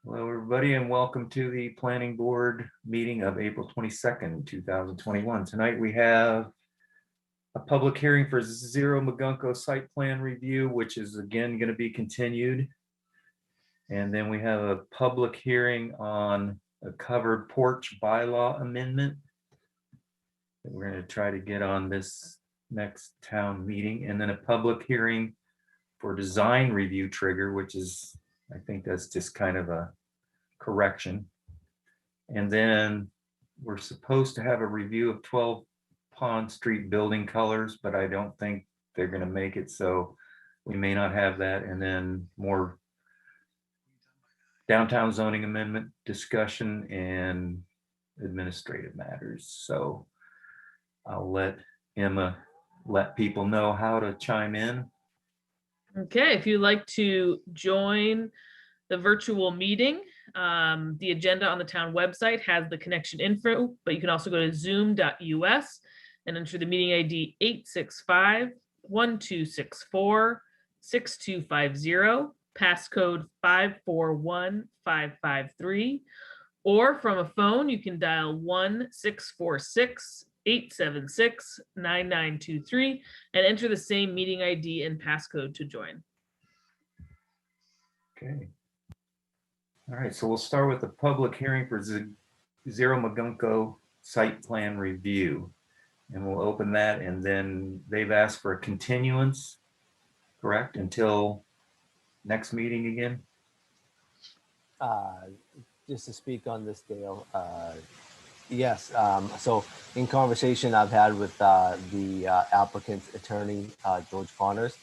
Hello, everybody, and welcome to the Planning Board meeting of April 22nd, 2021. Tonight we have a public hearing for Zero Magunko site plan review, which is again going to be continued. And then we have a public hearing on a covered porch bylaw amendment that we're going to try to get on this next town meeting. And then a public hearing for design review trigger, which is, I think that's just kind of a correction. And then we're supposed to have a review of 12 Pond Street building colors, but I don't think they're going to make it, so we may not have that. And then more downtown zoning amendment discussion and administrative matters. So I'll let Emma let people know how to chime in. Okay, if you'd like to join the virtual meeting, the agenda on the town website has the connection info, but you can also go to zoom.us and enter the meeting ID 865-1264-6250, passcode 541553, or from a phone, you can dial 1-646-876-9923 and enter the same meeting ID and passcode to join. Okay. All right, so we'll start with the public hearing for Zero Magunko site plan review. And we'll open that, and then they've asked for a continuance, correct, until next meeting again? Just to speak on this, Dale, yes. So in conversation I've had with the applicant's attorney, George Connors,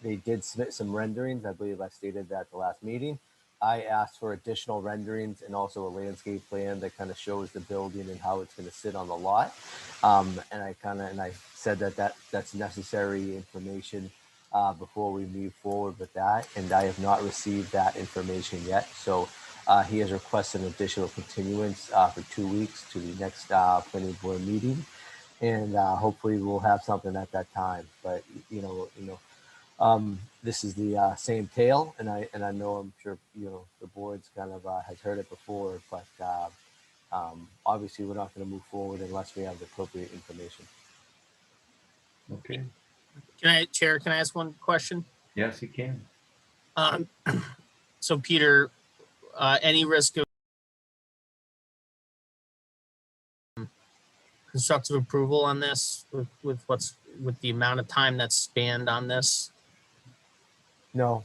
they did submit some renderings. I believe I stated that at the last meeting. I asked for additional renderings and also a landscape plan that kind of shows the building and how it's going to sit on the lot. And I said that that's necessary information before we move forward with that. And I have not received that information yet. So he has requested an additional continuance for 2 weeks to the next planning board meeting. And hopefully we'll have something at that time. But, this is the same tale, and I know, I'm sure the board's kind of has heard it before, but obviously we're not going to move forward unless we have the appropriate information. Okay. Chair, can I ask one question? Yes, you can. So Peter, any risk of constructive approval on this with the amount of time that's spanned on this? No.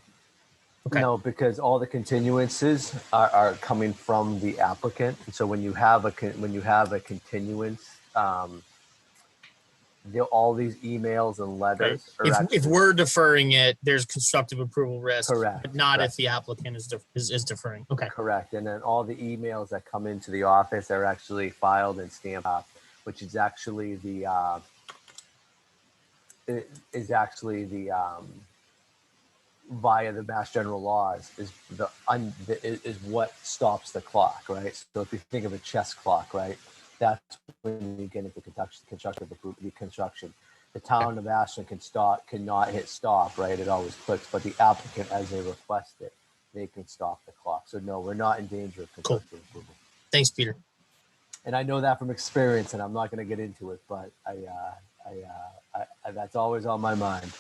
Okay. No, because all the continuances are coming from the applicant. And so when you have a continuance, all these emails and letters. Okay. If we're deferring it, there's constructive approval risk. Correct. But not correct. if the applicant is deferring. Okay. Correct. And then all the emails that come into the office are actually filed and stamped up, which is actually via the Mass General laws is what stops the clock, right? So if you think of a chess clock, right, that's when you get into construction. The town of Ashland cannot hit stop, right? It always clicks, but the applicant, as they request it, they can stop the clock. So no, we're not in danger of constructive approval. Thanks, Peter. And I know that from experience, and I'm not going to get into it, but I that's always on my mind.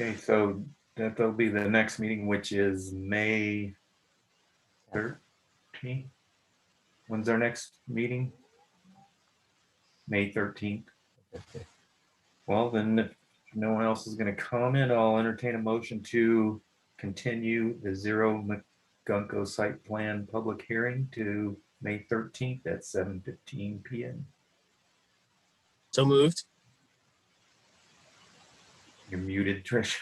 Okay, so that'll be the next meeting, which is May 13th. When's our next meeting? May 13th. Okay. Well, then if no one else is going to comment, I'll entertain a motion to continue the Zero Magunko site plan public hearing to May 13th at 7:15 p.m. So moved. You're muted, Trish.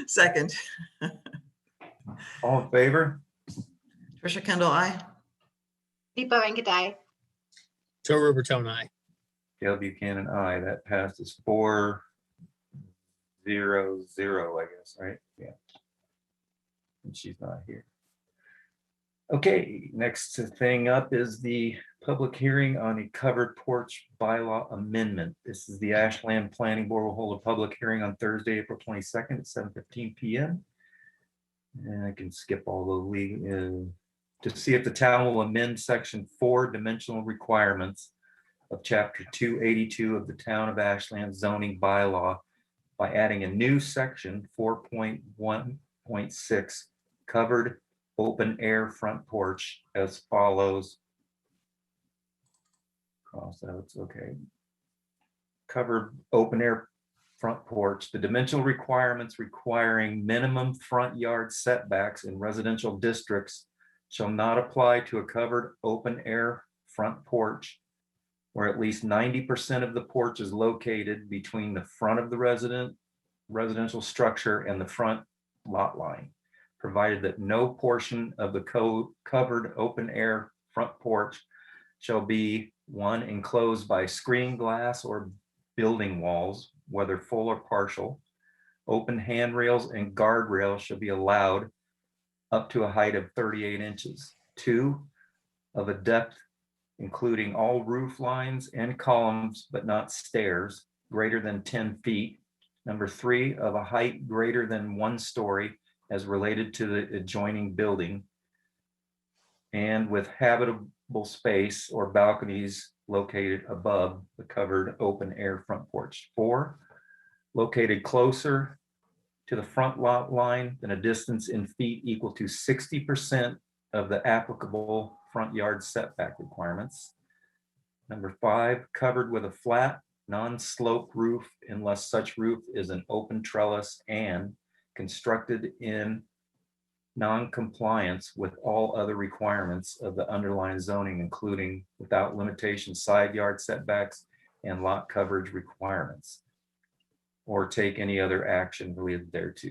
Second. All in favor? Trisha Kendall, aye. Deepa Venkatai. Joe Rubertone, aye. Dale Buchanan, aye. That passes 4-0-0, I guess, right? Yeah. And she's not here. Okay, next thing up is the public hearing on a covered porch bylaw amendment. This is the Ashland Planning Board will hold a public hearing on Thursday, April 22nd at 7:15 p.m. And I can skip all the to see if the town will amend section 4 dimensional requirements of chapter 282 of the Town of Ashland zoning bylaw by adding a new section 4.1.6 covered open air front porch as follows. Crossouts, okay. Covered open air front porch. The dimensional requirements requiring minimum front yard setbacks in residential districts shall not apply to a covered open air front porch where at least 90% of the porch is located between the front of the residential structure and the front lot line, provided that no portion of the covered open air front porch shall be one enclosed by screen glass or building walls, whether full or partial. Open handrails and guardrails shall be allowed up to a height of 38 inches. 2, of a depth including all roof lines and columns, but not stairs, greater than 10 feet. Number 3, of a height greater than 1 story as related to the adjoining building, and with habitable space or balconies located above the covered open air front porch. 4, located closer to the front lot line than a distance in feet equal to 60% of the applicable front yard setback requirements. Number 5, covered with a flat, non-slope roof unless such roof is an open trellis and constructed in non-compliance with all other requirements of the underlying zoning, including without limitation side yard setbacks and lot coverage requirements, or take any other action related thereto.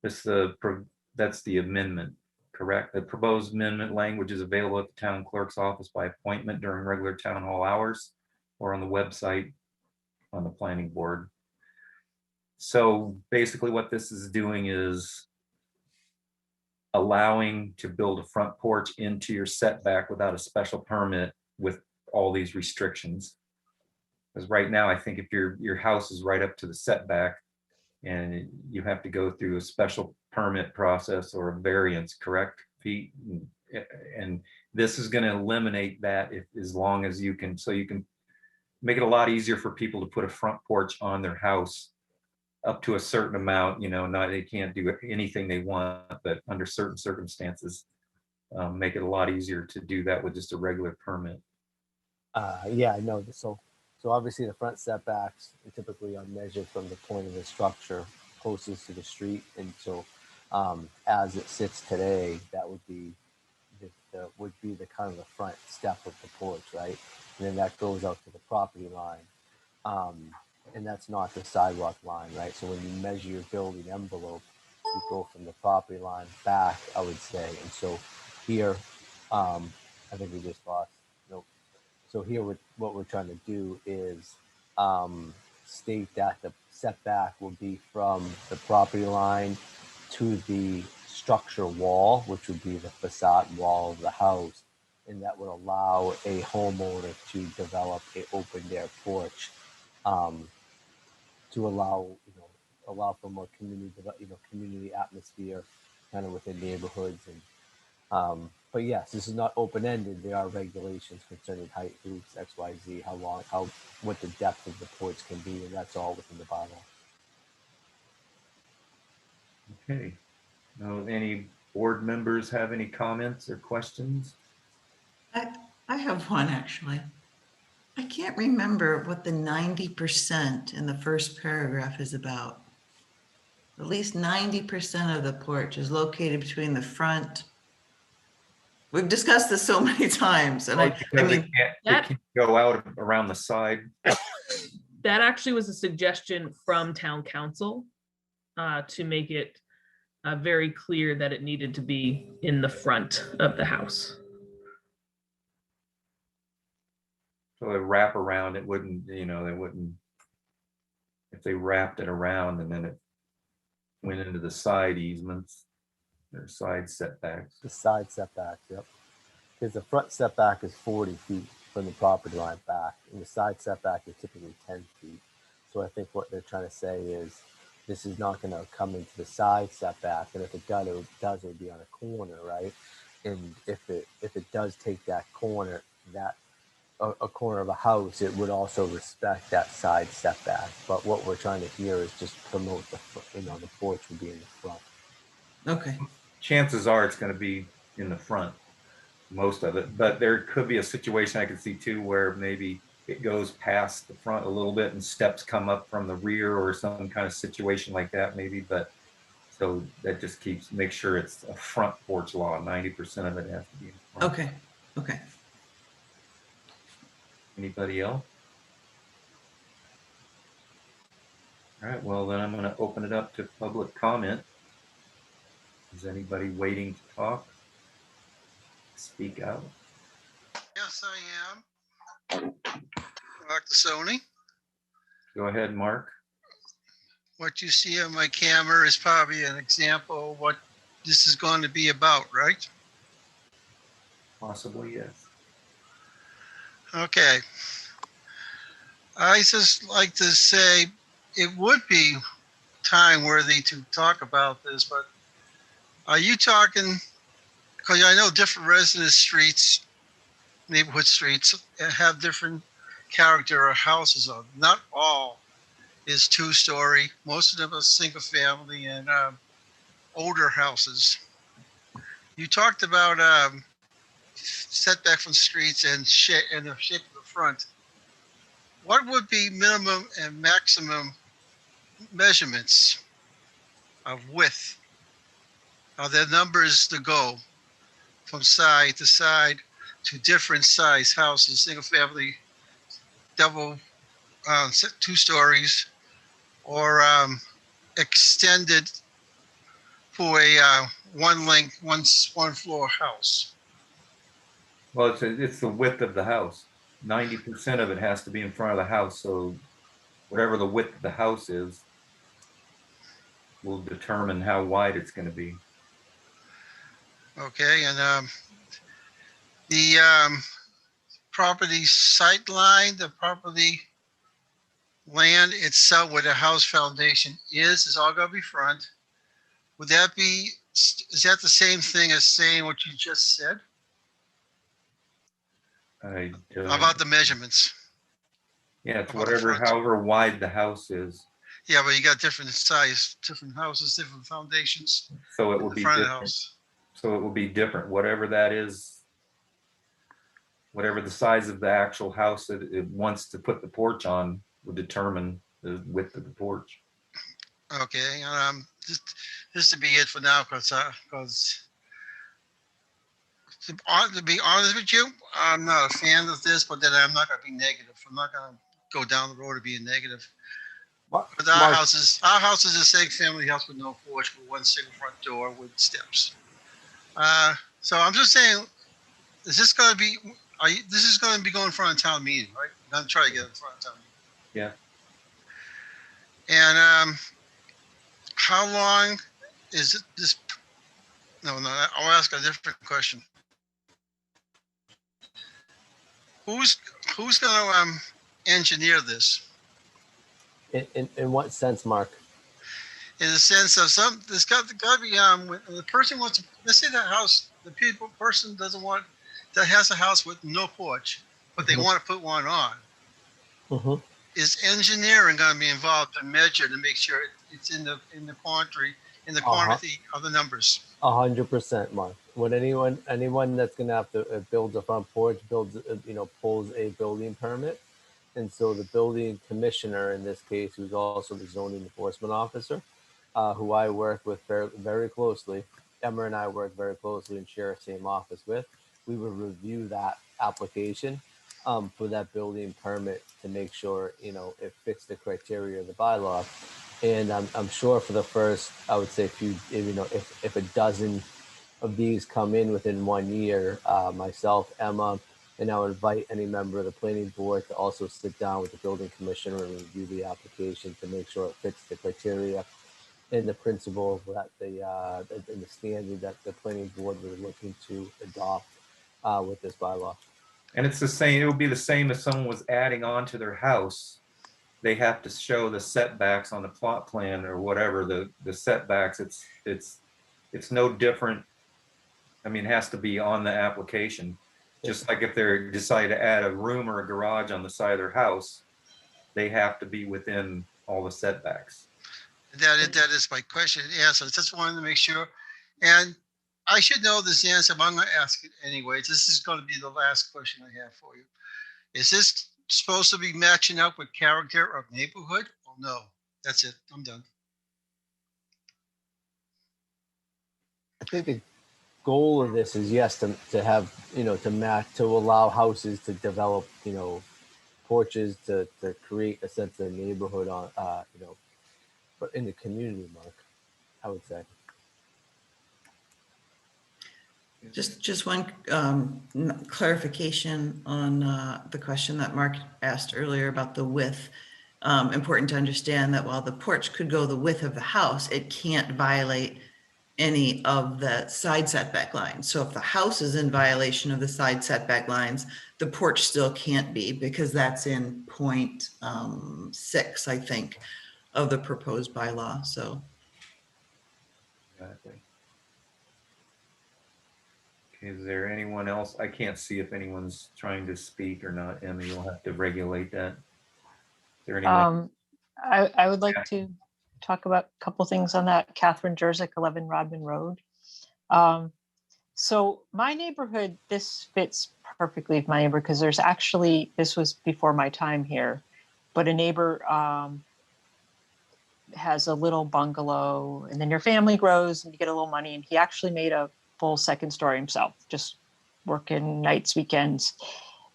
That's the amendment, correct? The proposed amendment language is available at the town clerk's office by appointment during regular town hall hours or on the website on the planning board. So basically what this is doing is allowing to build a front porch into your setback without a special permit with all these restrictions. Because right now, I think if your house is right up to the setback and you have to go through a special permit process or a variance, correct, Pete? And this is going to eliminate that as long as you can, so you can make it a lot easier for people to put a front porch on their house up to a certain amount, not they can't do anything they want, but under certain circumstances, make it a lot easier to do that with just a regular permit. Yeah, I know. So obviously the front setbacks typically are measured from the point of the structure closest to the street. And so as it sits today, that would be the kind of the front step of the porch, right? And then that goes out to the property line. And that's not the sidewalk line, right? So when you measure your building envelope, you go from the property line back, I would say. And so here, I think we just lost. Nope. So here, what we're trying to do is state that the setback will be from the property line to the structure wall, which would be the facade wall of the house. And that would allow a homeowner to develop an open air porch to allow for more community atmosphere kind of within neighborhoods. And but yes, this is not open-ended. There are regulations concerning height, roofs, XYZ, what the depth of the porch can be, and that's all within the bylaw. Okay. Now, any board members have any comments or questions? I have one, actually. I can't remember what the 90% in the first paragraph is about. At least 90% of the porch is located between the front. We've discussed this so many times, and I mean, it can't go out around the side. That actually was a suggestion from town council to make it very clear that it needed to be in the front of the house. So they wrap around, it wouldn't, they wouldn't, if they wrapped it around and then it went into the side easements, or side setbacks. The side setbacks, yep. Because the front setback is 40 feet from the property line back, and the side setback is typically 10 feet. So I think what they're trying to say is this is not going to come into the side setback, and if it does, it would be on a corner, right? And if it does take that corner, that a corner of a house, it would also respect that side setback. But what we're trying to here is just promote the porch would be in the front. Okay, Chances are it's going to be in the front, most of it, but there could be a situation I could see too where maybe it goes past the front a little bit and steps come up from the rear or some kind of situation like that maybe. But so that just make sure it's a front porch law. 90% of it has to be in front. okay, okay. Anybody else? All right, well then I'm going to open it up to public comment. Is anybody waiting to talk? Speak out. Yes, I am. Dr. Sony, Go ahead, Mark. what you see on my camera is probably an example of what this is going to be about, right? Possibly, yes. Okay. I just like to say it would be time worthy to talk about this, but are you talking, because I know different residence streets, neighborhood streets have different character or houses on them. Not all is 2-story. Most of them are single family and older houses. You talked about setback from streets and the shape of the front. What would be minimum and maximum measurements of width? Are there numbers to go from side to side to different size houses, single family, double, 2 stories, or extended for a one floor house? Well, it's the width of the house. 90% of it has to be in front of the house. So whatever the width of the house is will determine how wide it's going to be. Okay, and the property sight line, the property land itself where the house foundation is all going to be front. Would that be, is that the same thing as saying what you just said I don't, about the measurements? yeah, it's about the whatever, front? however wide the house is. Yeah, but you got different size, different houses, different foundations So it in will the be front of the different. house. So it will be different, whatever that is, whatever the size of the actual house that it wants to put the porch on will determine the width of the porch. Okay, this to be it for now, because to be honest with you, I'm not a fan of this, but then I'm not going to be negative. I'm not going to go down the road of being negative. But our house is a single family house with no porch, with one single front door with steps. So I'm just saying, is this going to be? This is going to be going in front of town meeting, right? I'm going to try to get in front of town meeting. Yeah. And how long is it? This? No. I'll ask a different question. Who's going to engineer this? In what sense, Mark? In the sense of there's got to be when the person wants to, let's say that house, person doesn't want, that has a house with no porch, but they want to put one on. Is engineering going to be involved to measure to make sure it's in the quantity, in the quantity of the numbers? 100%, Mark. When anyone that's going to have to build a front porch pulls a building permit. And so the building commissioner in this case, who's also the zoning enforcement officer, who I work with very closely, Emma and I work very closely and share the same office with, we would review that application for that building permit to make sure, it fits the criteria of the bylaw. And I'm sure for the first, I would say if a dozen of these come in within 1 year, myself, Emma, and I would invite any member of the planning board to also sit down with the building commissioner and review the application to make sure it fits the criteria and the principle that and the standard that the planning board was looking to adopt with this bylaw. And it's the same, it would be the same if someone was adding on to their house they have to show the setbacks on the plot plan or whatever, the setbacks, it's no different. I mean, it has to be on the application. Just like if they decide to add a room or a garage on the side of their house, they have to be within all the setbacks. That is my question. Yeah, so I just wanted to make sure. And I should know this answer, but I'm going to ask it anyways. This is going to be the last question I have for you. Is this supposed to be matching up with character of neighborhood? Oh, no, that's it. I'm done. I think the goal of this is, yes, to have, to allow houses to develop, porches to create a sense of neighborhood on, but in the community, Mark, I would say. Just one clarification on the question that Mark asked earlier about the width. Important to understand that while the porch could go the width of the house, it can't violate any of the side setback lines. So if the house is in violation of the side setback lines, the porch still can't be, because that's in point 6, I think, of the proposed bylaw. So Exactly. Okay, is there anyone else? I can't see if anyone's trying to speak or not. Emma, you'll have to regulate that. Is there anyone? I would like to talk about a couple things on that. Catherine Jerzyk, 11 Rodman Road. So my neighborhood, this fits perfectly with my neighbor, because there's actually, this was before my time here, but a neighbor has a little bungalow, and then your family grows and you get a little money, and he actually made a full second story himself, just working nights, weekends,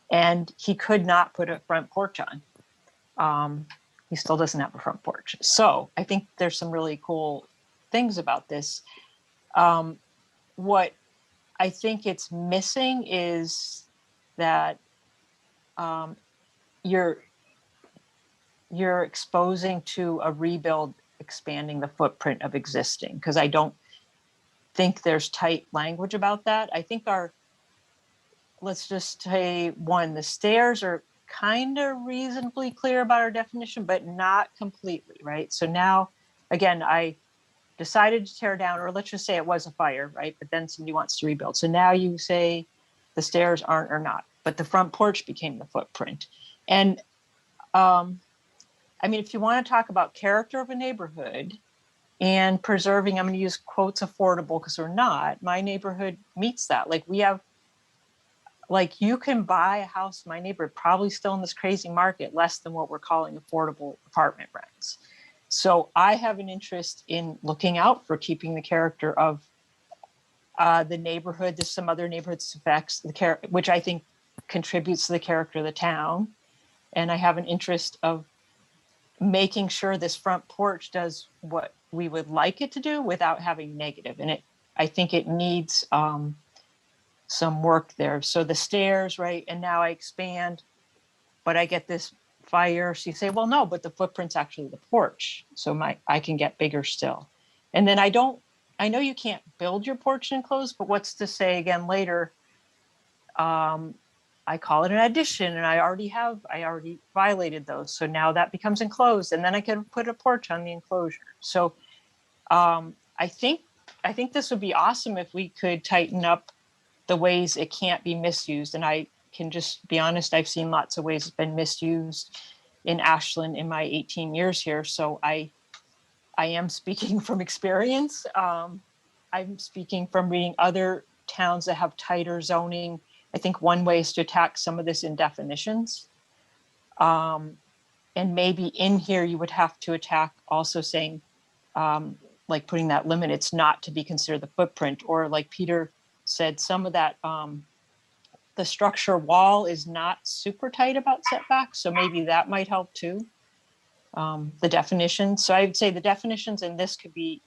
and he could not put a front porch on. He still doesn't have a front porch. So I think there's some really cool things about this. What I think it's missing is that you're exposing to a rebuild, expanding the footprint of existing, because I don't think there's tight language about that. I think let's just say, the stairs are kind of reasonably clear about our definition, but not completely, right? So now, again, I decided to tear down, or let's just say it was a fire, right? But then somebody wants to rebuild. So now you say the stairs aren't or not, but the front porch became the footprint. And I mean, if you want to talk about character of a neighborhood and preserving, I'm going to use quotes affordable, because we're not, my neighborhood meets that. Like we have, like you can buy a house in my neighborhood, probably still in this crazy market, less than what we're calling affordable apartment rents. So I have an interest in looking out for keeping the character of the neighborhood. There's some other neighborhoods affects the character, which I think contributes to the character of the town. And I have an interest of making sure this front porch does what we would like it to do without having negative. And I think it needs some work there. So the stairs, right? And now I expand, but I get this fire. So you say, well, no, but the footprint's actually the porch. So I can get bigger still. And then I know you can't build your porch enclosed, but what's to say again later, I call it an addition, and I already violated those. So now that becomes enclosed, and then I can put a porch on the enclosure. So I think this would be awesome if we could tighten up the ways it can't be misused. And I can just be honest, I've seen lots of ways it's been misused in Ashland in my 18 years here. So I am speaking from experience. I'm speaking from reading other towns that have tighter zoning. I think one way is to attack some of this in definitions. And maybe in here you would have to attack also saying, like putting that limit, it's not to be considered the footprint, or like Peter said, some of that, the structure wall is not super tight about setbacks. So maybe that might help too. The definitions. So I would say the definitions in this could be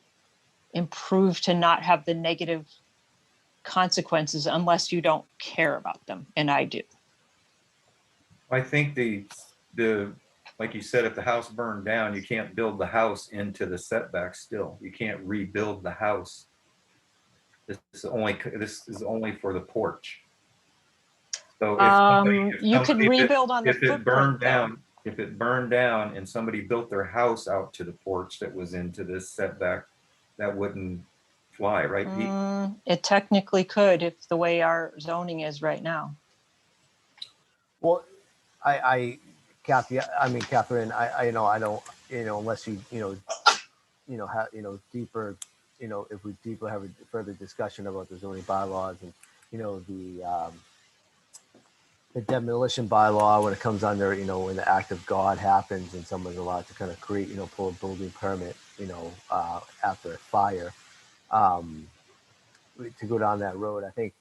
improved to not have the negative consequences unless you don't care about them. And I do. I think the like you said, if the house burned down, you can't build the house into the setback still. You can't rebuild the house. This is only for the porch. So if You could rebuild on the if it burned footprint, though. down, if it burned down and somebody built their house out to the porch that was into this setback, that wouldn't fly, right, Pete? It technically could if the way our zoning is right now. Well, Kathy, I mean, Catherine, I know, I don't, unless deeper, if we deeper have a further discussion about the zoning bylaws and, the demolition bylaw, when it comes under, when the act of God happens and someone's allowed to kind of create, pull a building permit, after a fire, to go down that road. I think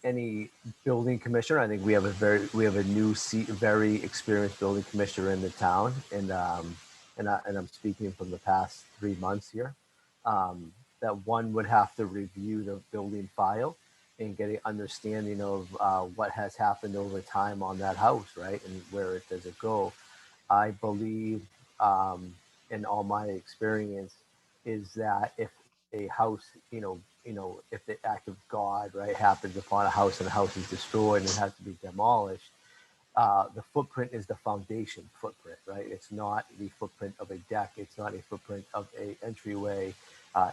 any building commissioner, I think we have a new very experienced building commissioner in the town. And I'm speaking from the past 3 months here, that one would have to review the building file and get an understanding of what has happened over time on that house, right? And where it does it go. I believe, in all my experience, is that if a house, if the act of God, right, happens upon a house and the house is destroyed and it has to be demolished, the footprint is the foundation footprint, right? It's not the footprint of a deck. It's not a footprint of a entryway.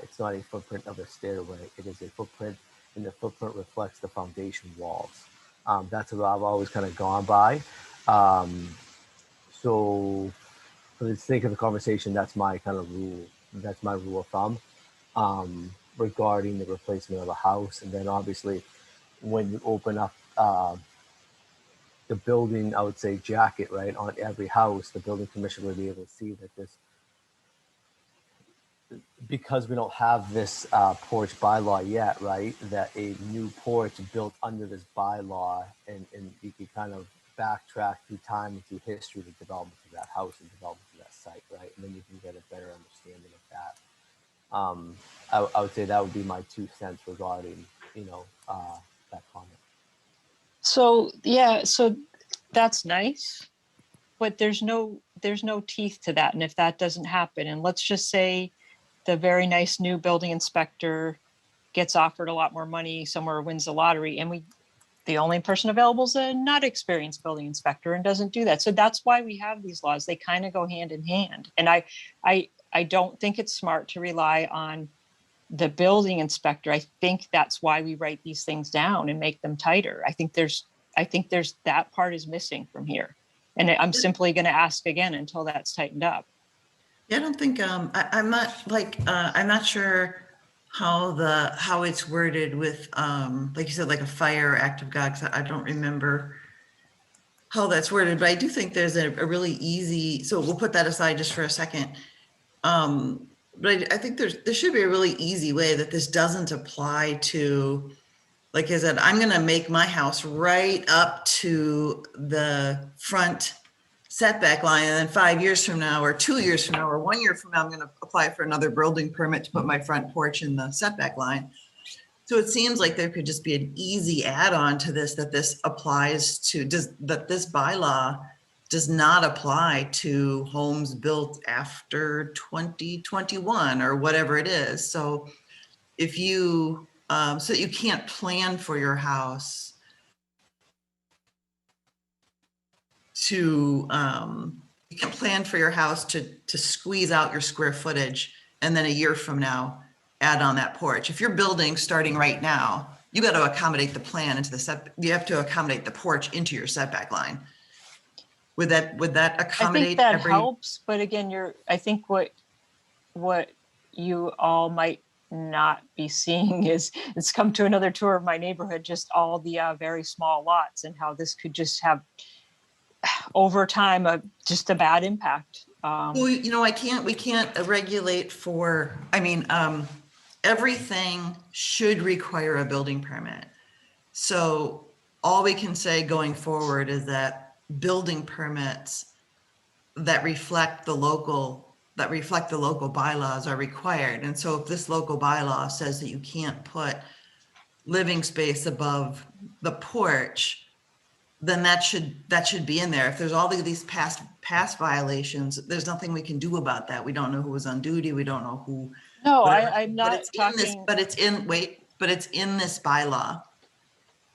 It's not a footprint of a stairway. It is a footprint, and the footprint reflects the foundation walls. That's what I've always kind of gone by. So for the sake of the conversation, that's my kind of rule. That's my rule of thumb, regarding the replacement of a house. And then obviously when you open up the building, I would say jacket, right, on every house, the building commissioner would be able to see that this, because we don't have this porch bylaw yet, right, that a new porch built under this bylaw, and you can kind of backtrack through time and through history, the development of that house and development of that site, right, and then you can get a better understanding of that. I would say that would be my 2 cents regarding, that comment. So yeah, so that's nice, but there's no teeth to that. And if that doesn't happen, and let's just say the very nice new building inspector gets offered a lot more money somewhere, wins the lottery, and the only person available is a not experienced building inspector and doesn't do that. So that's why we have these laws. They kind of go hand in hand. And I don't think it's smart to rely on the building inspector. I think that's why we write these things down and make them tighter. I think there's that part is missing from here. And I'm simply going to ask again until that's tightened up. Yeah, I don't think, I'm not sure how it's worded with, like you said, like a fire act of God, 'cause I don't remember how that's worded, but I do think there's a really easy, so we'll put that aside just for a second. But I think there should be a really easy way that this doesn't apply to, like I said, I'm going to make my house right up to the front setback line. And then 5 years from now, or 2 years from now, or 1 year from now, I'm going to apply for another building permit to put my front porch in the setback line. So it seems like there could just be an easy add-on to this, that this applies to, that this bylaw does not apply to homes built after 2021 or whatever it is. So if you, so you can't plan for your house to, you can plan for your house to squeeze out your square footage, and then a year from now, add on that porch. If you're building starting right now, you got to accommodate the plan into the set, you have to accommodate the porch into your setback line. Would that accommodate? I think that helps, but again, I think what you all might not be seeing is, it's come to another tour of my neighborhood, just all the very small lots, and how this could just have over time just a bad impact. Well, we can't regulate for, everything should require a building permit. So all we can say going forward is that building permits that reflect the local bylaws are required. And so if this local bylaw says that you can't put living space above the porch, then that should be in there. If there's all of these past violations, there's nothing we can do about that. We don't know who was on duty. We don't know who. No, whatever. I'm not talking. But it's in this bylaw.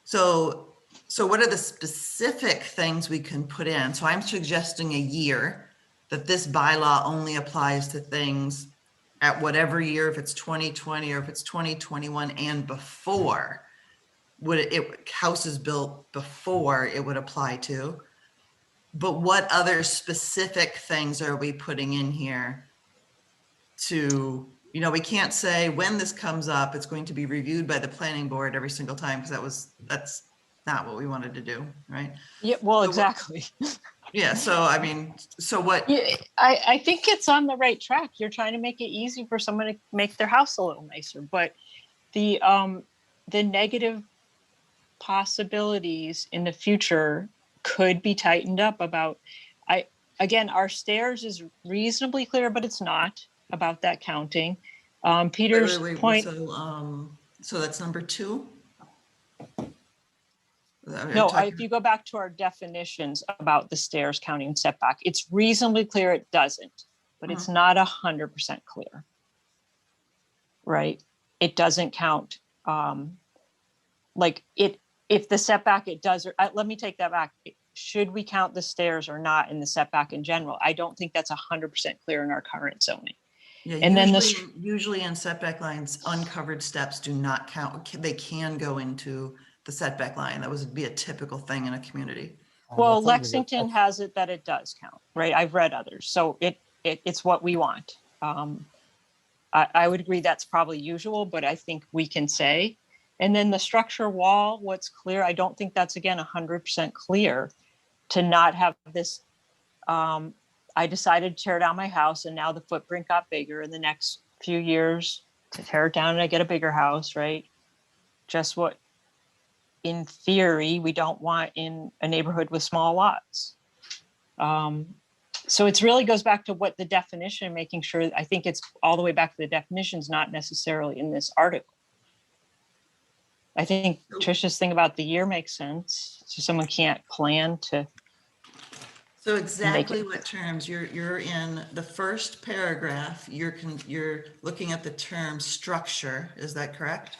So So what are the specific things we can put in? So I'm suggesting a year, that this bylaw only applies to things at whatever year, if it's 2020 or if it's 2021 and before, would it houses built before it would apply to. But what other specific things are we putting in here to, you know, we can't say when this comes up, it's going to be reviewed by the planning board every single time, because that's not what we wanted to do, right? Yeah, well, So what- exactly. Yeah, so I mean, so what, Yeah, I think it's on the right track. You're trying to make it easy for someone to make their house a little nicer, but the negative possibilities in the future could be tightened up about. Again, our stairs is reasonably clear, but it's not about that counting. Peter's wait, point. So that's number 2? No, if you go back to our definitions about the stairs counting and setback, it's reasonably clear it doesn't, but it's not 100% clear. Right? It doesn't count. Like if the setback it does, or let me take that back. Should we count the stairs or not in the setback in general? I don't think that's 100% clear in our current zoning. Yeah, And then usually in setback lines, uncovered steps do not count. They can go into the setback line. That would be a typical thing in a community. Well, Lexington has it that it does count, right? I've read others, so it's what we want. I would agree that's probably usual, but I think we can say. And then the structure wall, what's clear, I don't think that's again 100% clear to not have this. I decided to tear down my house, and now the footprint got bigger in the next few years to tear it down and I get a bigger house, right? Just what, in theory, we don't want in a neighborhood with small lots. So it really goes back to what the definition, making sure, I think it's all the way back to the definitions, not necessarily in this article. I think Tricia's thing about the year makes sense. So someone can't plan to. So exactly what terms you're in the first paragraph, you're looking at the term structure. Is that correct?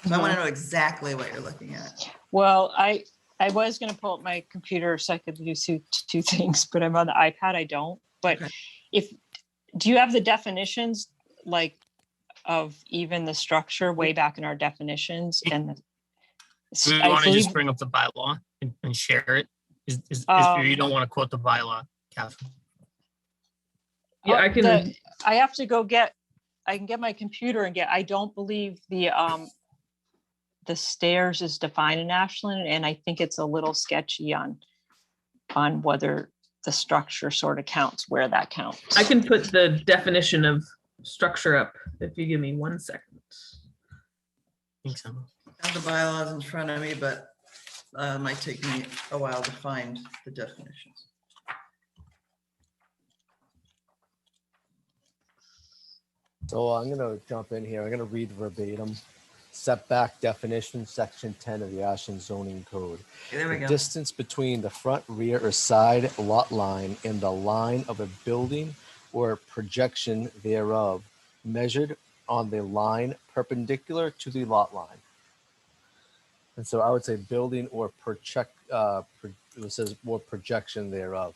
So I want to know exactly what you're looking at. Well, I was going to pull up my computer so I could do two things, but I'm on the iPad. I don't. But Okay. Do you have the definitions like of even the structure way back in our definitions? And Do you want to just bring up the bylaw and share it? Or you don't want to quote the bylaw, Catherine? Yeah, I can. I have to go I can get my computer and I don't believe the stairs is defined in Ashland, and I think it's a little sketchy on whether the structure sort of counts, where that counts. I can put the definition of structure up if you give me 1 second. I think so. I have the bylaws in front of me, but it might take me a while to find the definitions. So I'm going to jump in here. I'm going to read verbatim. Setback definition, section 10 of the Ashland zoning code. Okay, there we go. Distance between the front, rear, or side lot line and the line of a building or projection thereof, measured on the line perpendicular to the lot line. And so I would say building or it says more projection thereof.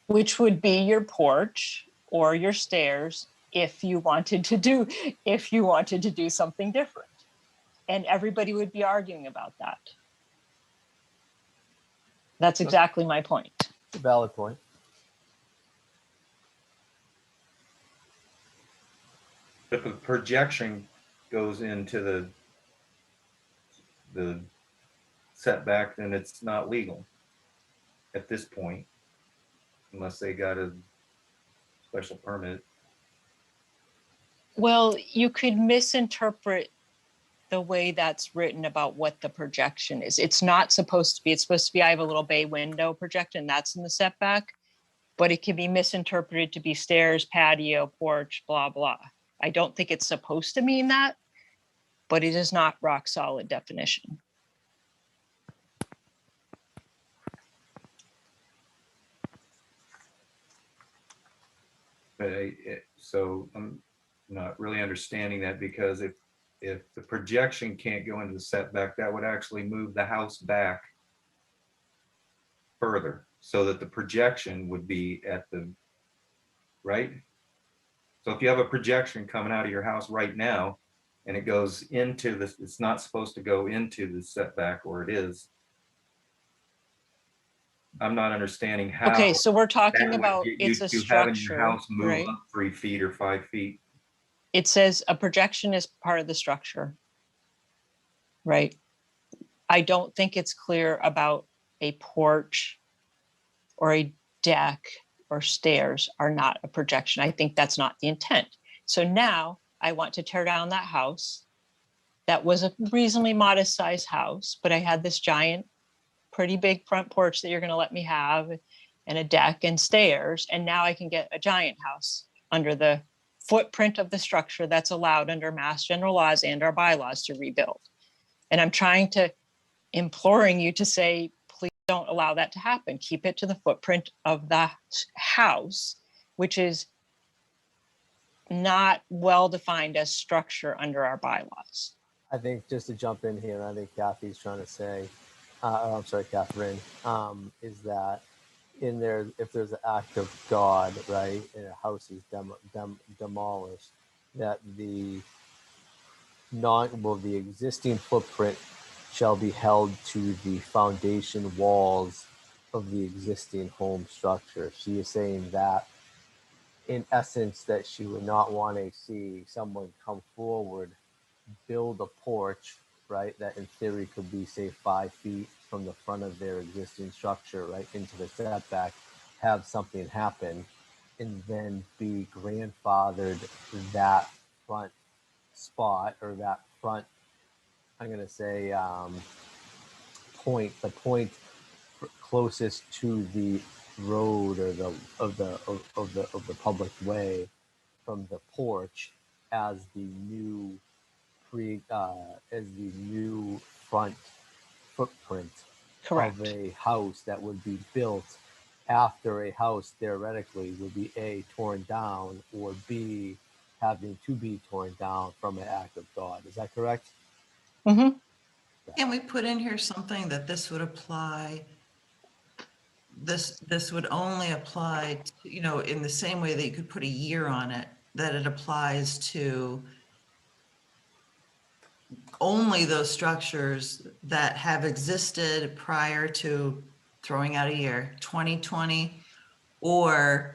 Which would be your porch or your stairs if you wanted to do something different. And everybody would be arguing about that. That's exactly my point. It's a valid point. If a projection goes into the setback, then it's not legal at this point, unless they got a special permit. Well, you could misinterpret the way that's written about what the projection is. It's not supposed to be. It's supposed to be, I have a little bay window projection, that's in the setback, but it can be misinterpreted to be stairs, patio, porch, blah, blah. I don't think it's supposed to mean that, but it is not rock solid definition. But so I'm not really understanding that, because if if the projection can't go into the setback, that would actually move the house back further, so that the projection would be at the, right? So if you have a projection coming out of your house right now, and it goes into this, it's not supposed to go into the setback, or it is. I'm not understanding how. Okay, so we're that talking would about, get it's used a to having your structure, house move right? up 3 feet or 5 feet. It says a projection is part of the structure, right? I don't think it's clear about a porch or a deck or stairs are not a projection. I think that's not the intent. So now I want to tear down that house. That was a reasonably modest sized house, but I had this giant, pretty big front porch that you're going to let me have, and a deck and stairs. And now I can get a giant house under the footprint of the structure that's allowed under Mass General laws and our bylaws to rebuild. And I'm imploring you to say, please don't allow that to happen. Keep it to the footprint of the house, which is not well defined as structure under our bylaws. I think just to jump in here, I think Kathy's trying to say, I'm sorry, Catherine, is that in there, if there's an act of God, right, and a house is demolished, that the existing footprint shall be held to the foundation walls of the existing home structure. She is saying that, in essence, that she would not want to see someone come forward, build a porch, right, that in theory could be, say, 5 feet from the front of their existing structure, right, into the setback, have something happen, and then be grandfathered that front spot, or that front, I'm going to say, the point closest to the road, or of the public way from the porch, as the new front footprint Correct. of a house that would be built after a house theoretically would be A, torn down, or B, having to be torn down from an act of God. Is that correct? Mm-hmm. Can we put in here something that this would apply? This would only apply to, in the same way that you could put a year on it, that it applies to only those structures that have existed prior to, throwing out a year, 2020, or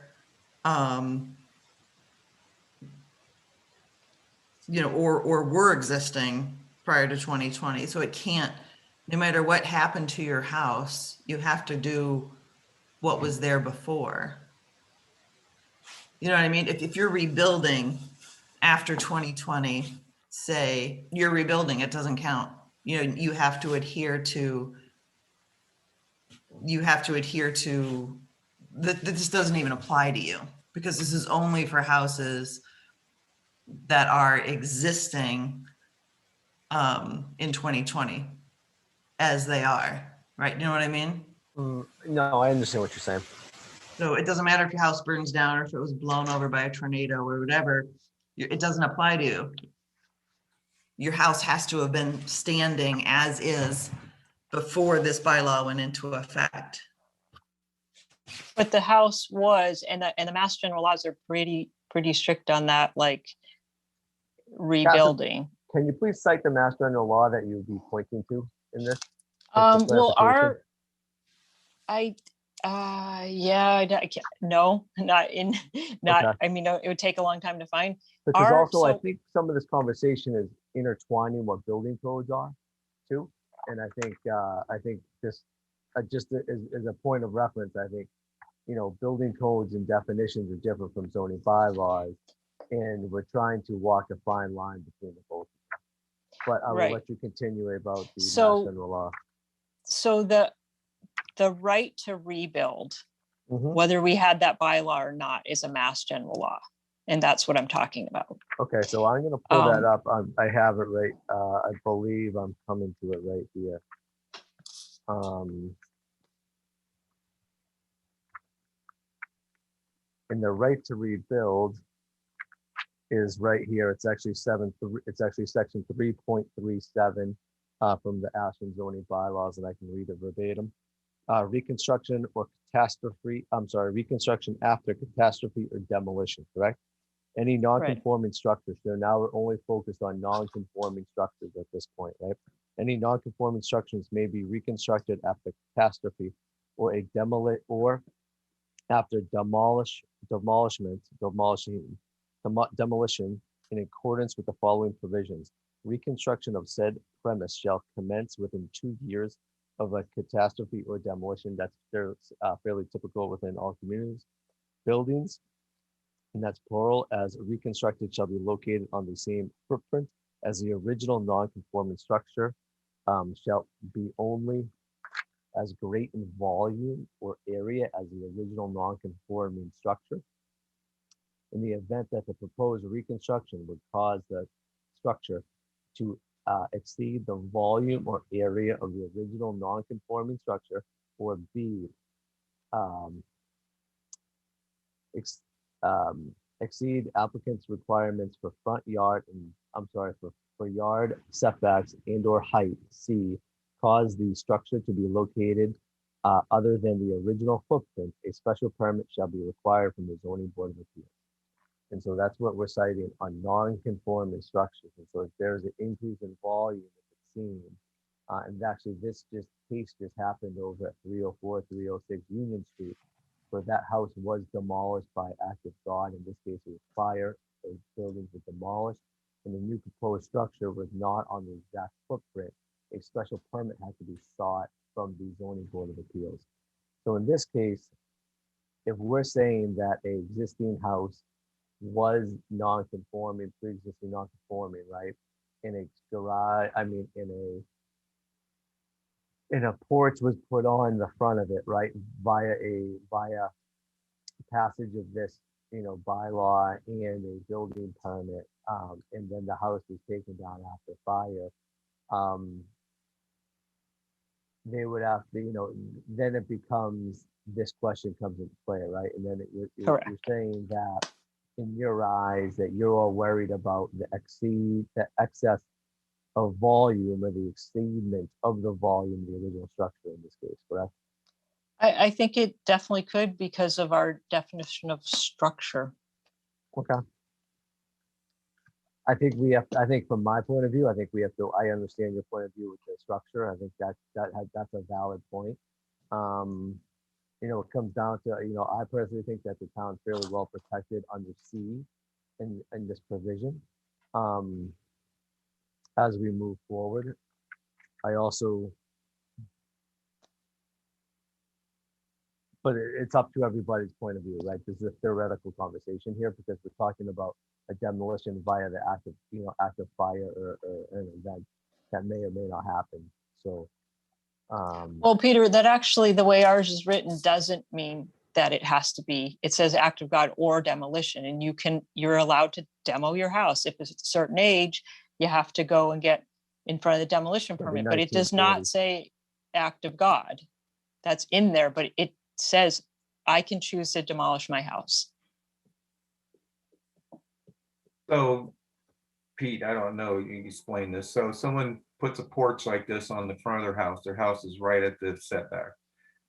or were existing prior to 2020. So it can't, no matter what happened to your house, you have to do what was there before. You know what I mean? If you're rebuilding after 2020, say you're rebuilding, it doesn't count. You have to adhere to, that this doesn't even apply to you, because this is only for houses that are existing in 2020 as they are, right? You know what I mean? No, I understand what you're saying. So it doesn't matter if your house burns down or if it was blown over by a tornado or whatever, it doesn't apply to you. Your house has to have been standing as is before this bylaw went into effect. But the house was, and the Mass General laws are pretty strict on that, like rebuilding. Can you please cite the Mass General law that you would be pointing to in this? Well, I can't, no, not, Okay. I mean, it would take a long time to find. Because also, I think some of this conversation is intertwining what building codes are too. And I think this, just as a point of reference, I think, building codes and definitions are different from zoning bylaws. And we're trying to walk a fine line between the both. But I will let you continue about the Mass General law. So the right to rebuild, whether we had that bylaw or not, is a Mass General law. And that's what I'm talking about. Okay, so I'm going to pull that up. I have it right. I believe I'm coming to it right here. In the right to rebuild, is right here. It's actually section 3.37 from the Ashland zoning bylaws, and I can read it verbatim. Reconstruction after catastrophe or demolition, correct? Any non-conforming structures. So now we're only focused on non-conforming structures at this point, right? Any non-conforming structures may be reconstructed after catastrophe or after demolition in accordance with the following provisions. Reconstruction of said premise shall commence within 2 years of a catastrophe or demolition. That's fairly typical within all communities. Buildings, and that's plural, as reconstructed shall be located on the same footprint as the original non-conforming structure, shall be only as great in volume or area as the original non-conforming structure. In the event that the proposed reconstruction would cause the structure to exceed the volume or area of the original non-conforming structure, or B, exceed applicant's requirements for front yard and for yard setbacks and or height. C, cause the structure to be located other than the original footprint, a special permit shall be required from the zoning board of appeals. And so that's what we're citing on non-conforming structures. And so if there's an increase in volume, if it's seen, and actually this case just happened over at 304, 306 Union Street, where that house was demolished by act of God. In this case, it was fire. Those buildings were demolished, and the new proposed structure was not on the exact footprint. A special permit had to be sought from the zoning board of appeals. So in this case, if we're saying that an existing house was non-conforming, pre-existing non-conforming, right? In a garage, in a porch was put on the front of it, right? Via passage of this, bylaw and a building permit, and then the house was taken down after fire. They would have to, then it becomes, this question comes into play, right? And then you're saying that in your eyes that you're all worried about the excess of volume or the exceedment of the volume of the original structure in this case, correct? I think it definitely could because of our definition of structure. Okay. I think from my point of view, I understand your point of view with the structure. I think that's a valid point. It comes down to, I personally think that the town's fairly well protected under C in this provision. As we move forward, but it's up to everybody's point of view, right? This is a theoretical conversation here because we're talking about a demolition via the act of fire or an event that may or may not happen. So, well, Peter, that actually the way ours is written doesn't mean that it has to be. It says act of God or demolition, and you're allowed to demo your house. If it's a certain age, you have to go and get in front of the demolition permit. But it does not say act of God. That's in there, but it says I can choose to demolish my house. So, Pete, I don't know, you explain this. So someone puts a porch like this on the front of their house is right at the setback,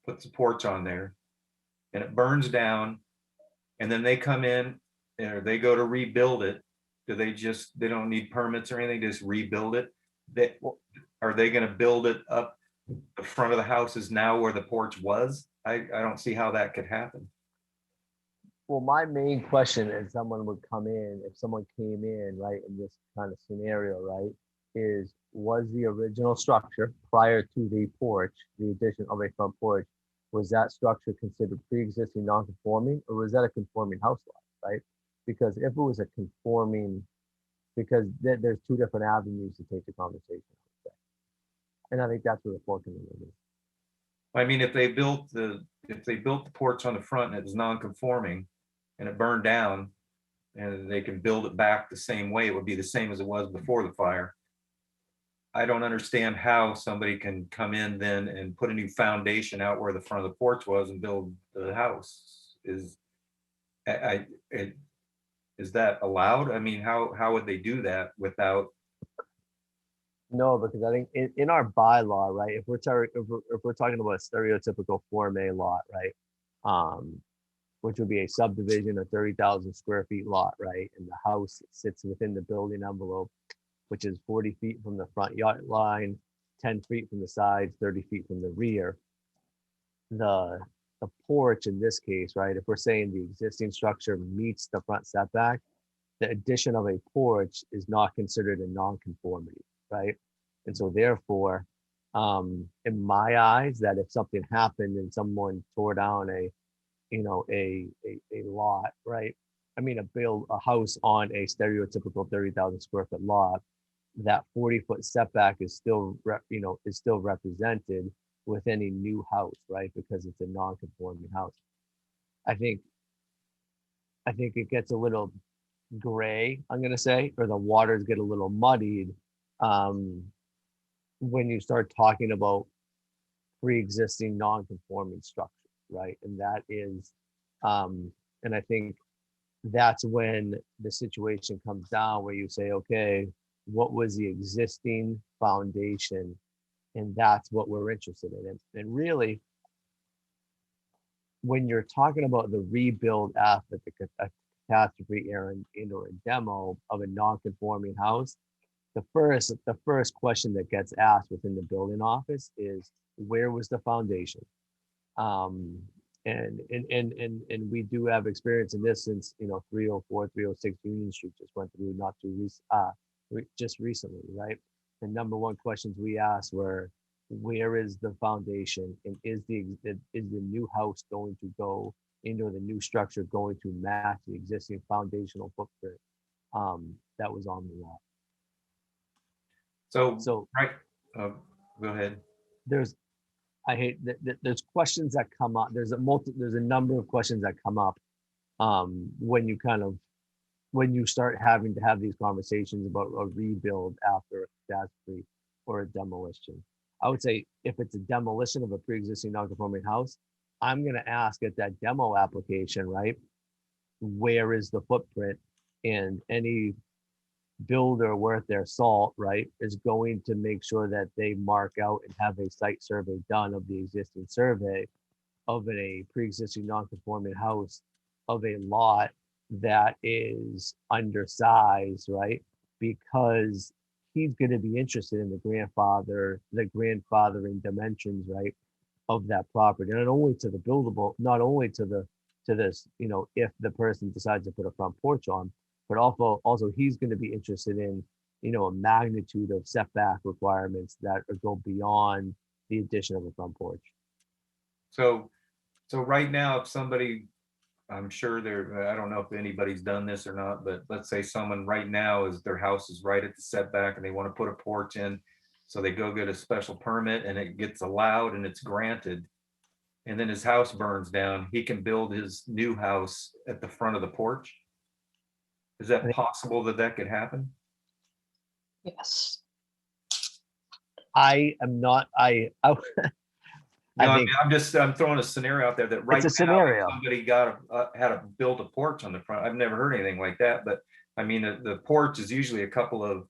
puts a porch on there, and it burns down, and then they come in, or they go to rebuild it. They don't need permits or anything, just rebuild it? Are they gonna build it up? The front of the house is now where the porch was? I don't see how that could happen. Well, my main question is if someone came in, right, in this kind of scenario, right, was the original structure prior to the porch, the addition of a front porch, was that structure considered pre-existing non-conforming, or was that a conforming house lot, right? Because if it was a conforming, because there's two different avenues to take the conversation. And I think that's where the fork in the road is. I mean, if they built the porch on the front and it was non-conforming and it burned down, and they can build it back the same way, it would be the same as it was before the fire. I don't understand how somebody can come in then and put a new foundation out where the front of the porch was and build the house. Is Is that allowed? I mean, how would they do that without? No, because I think in our bylaw, right, if we're talking about a stereotypical Form A lot, right, which would be a subdivision of 30,000 square feet lot, right, and the house sits within the building envelope, which is 40 feet from the front yard line, 10 feet from the sides, 30 feet from the rear. The porch in this case, right, if we're saying the existing structure meets the front setback, the addition of a porch is not considered a nonconformity, right? And so therefore, in my eyes, that if something happened and someone tore down a lot, right? I mean, a house on a stereotypical 30,000 square foot lot, that 40-foot setback is still represented with any new house, right? Because it's a non-conforming house. I think it gets a little gray, I'm going to say, or the waters get a little muddied when you start talking about pre-existing non-conforming structures, right? And that is, and I think that's when the situation comes down where you say, okay, what was the existing foundation? And that's what we're interested in. And really, when you're talking about the rebuild after a catastrophe or a demo of a non-conforming house, the first question that gets asked within the building office is, where was the foundation? And we do have experience in this since 304, 306 Union Street just went through just recently, right? The number one questions we asked were, where is the foundation, and is the new house going to go into the new structure going to match the existing foundational footprint that was on the lot? So right, go ahead. There's questions that come up. There's a number of questions that come up when you start having to have these conversations about a rebuild after a catastrophe or a demolition. I would say if it's a demolition of a pre-existing non-conforming house, I'm going to ask at that demo application, right, where is the footprint? And any builder worth their salt, right, is going to make sure that they mark out and have a site survey done of the existing survey of a pre-existing non-conforming house of a lot that is undersized, right? Because he's going to be interested in the grandfathering dimensions, right, of that property, not only to the buildable, not only to this, if the person decides to put a front porch on, but also he's going to be interested in, a magnitude of setback requirements that go beyond the addition of a front porch. So right now, if somebody, I'm sure I don't know if anybody's done this or not, but let's say someone right now their house is right at the setback and they want to put a porch in. So they go get a special permit and it gets allowed and it's granted. And then his house burns down. He can build his new house at the front of the porch. Is that possible that could happen? Yes. I am not, I I'm throwing a scenario out there that right now somebody had to build a porch on the front. I've never heard anything like that, but I mean the porch is usually a couple of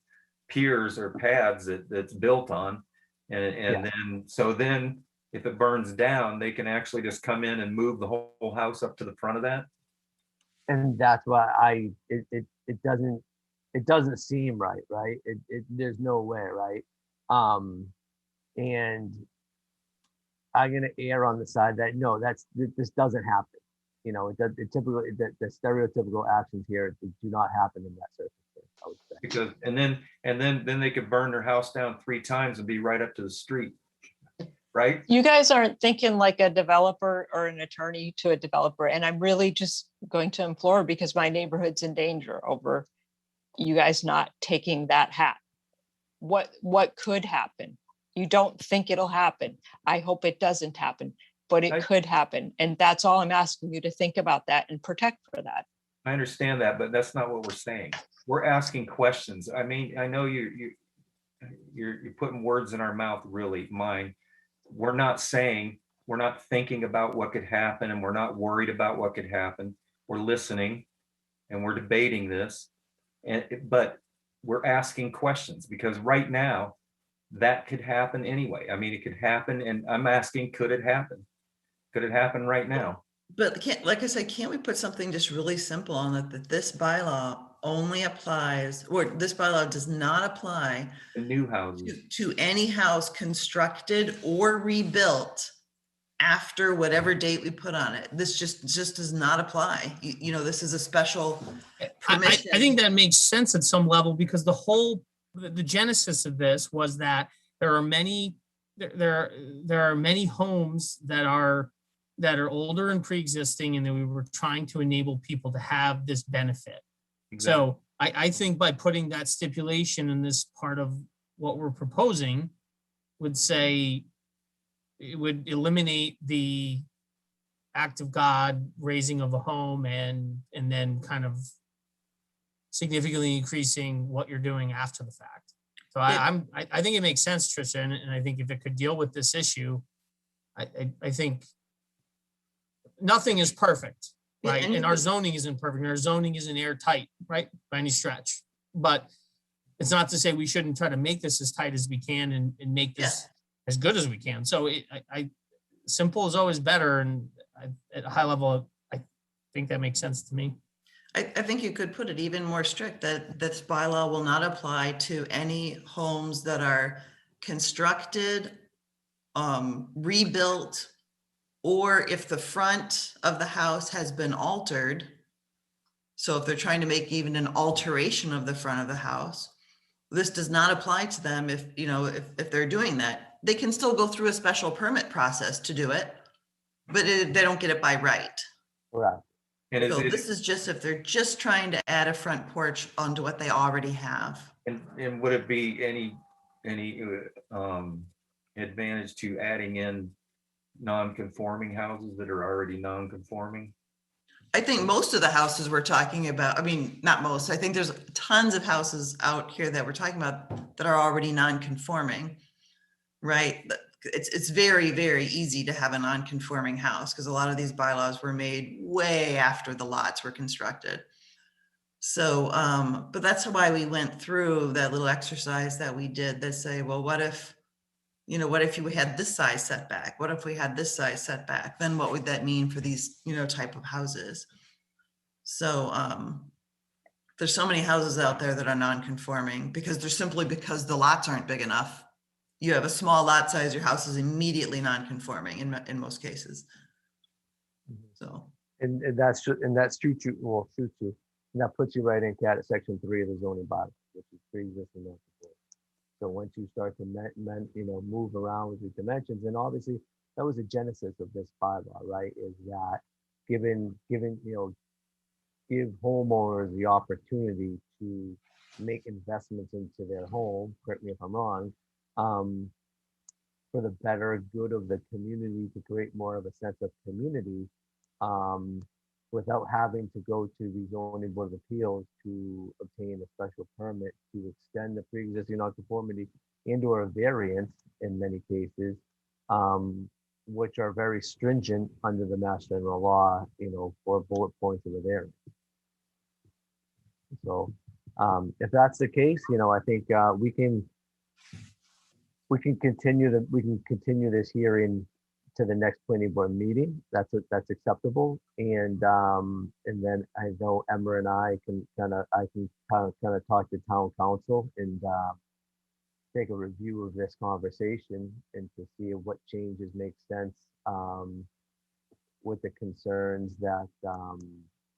piers or pads that's built on, and then if it burns down, they can actually just come in and move the whole house up to the front of that. And that's why it doesn't seem right, right? There's no way, right? And I'm going to err on the side that no, this doesn't happen. It typically the stereotypical actions here do not happen in that circumstance, I would say. Because and then they could burn their house down 3 times and be right up to the street, right? You guys aren't thinking like a developer or an attorney to a developer, and I'm really just going to implore, because my neighborhood's in danger over you guys not taking that hat. What could happen? You don't think it'll happen. I hope it doesn't happen, but it could happen. And that's all I'm asking you to think about that and protect for that. I understand that, but that's not what we're saying. We're asking questions. I mean, I know you're putting words in our mouth, really, mine. We're not thinking about what could happen, and we're not worried about what could happen. We're listening and we're debating this. But we're asking questions because right now that could happen anyway. I mean, it could happen, and I'm asking, could it happen? Could it happen right now? But like I said, can't we put something just really simple on it, that this bylaw only applies, or this bylaw does not apply The new houses. to any house constructed or rebuilt after whatever date we put on it? This just does not apply. You know, this is a special permission. I think that makes sense at some level, because the genesis of this was that there are many homes that are older and pre-existing, and then we were trying to enable people to have this benefit. Exactly. So I think by putting that stipulation in this part of what we're proposing would say it would eliminate the act of God raising of a home and then kind of significantly increasing what you're doing after the fact. So I think it makes sense, Tricia, and I think if it could deal with this issue, I think nothing is perfect, right? And our zoning isn't perfect, and our zoning isn't airtight, right, by any stretch. But it's not to say we shouldn't try to make this as tight as we can and make this as good as we can. So simple is always better, and at a high level, I think that makes sense to me. I think you could put it even more strict, that this bylaw will not apply to any homes that are constructed, rebuilt, or if the front of the house has been altered. So if they're trying to make even an alteration of the front of the house, this does not apply to them. If they're doing that, they can still go through a special permit process to do it, but they don't get it by right. Right. And So this is just if they're just trying to add a front porch onto what they already have. And would it be any advantage to adding in non-conforming houses that are already non-conforming? I think most of the houses we're talking about, I mean, not most, I think there's tons of houses out here that we're talking about that are already non-conforming, right? It's very, very easy to have a non-conforming house because a lot of these bylaws were made way after the lots were constructed. So, but that's why we went through that little exercise that we did that say, well, what if you had this size setback? What if we had this size setback? Then what would that mean for these, type of houses? So there's so many houses out there that are non-conforming because the lots aren't big enough. You have a small lot size, your house is immediately non-conforming in most cases. So. And that's shoots you, and that puts you right in section 3 of the zoning bylaw, which is pre-existing non-conforming. So once you start to move around with the dimensions, and obviously that was the genesis of this bylaw, right? Is that give homeowners the opportunity to make investments into their home, correct me if I'm wrong, for the better good of the community, to create more of a sense of community, without having to go to the zoning board of appeals to obtain a special permit to extend the pre-existing nonconformity and/or a variance in many cases, which are very stringent under the Mass General Law, for bullet points of a variance. So if that's the case, I think we can continue this hearing to the next planning board meeting. That's acceptable. And then I know Emma and I can kind of talk to town council and take a review of this conversation and to see what changes make sense with the concerns that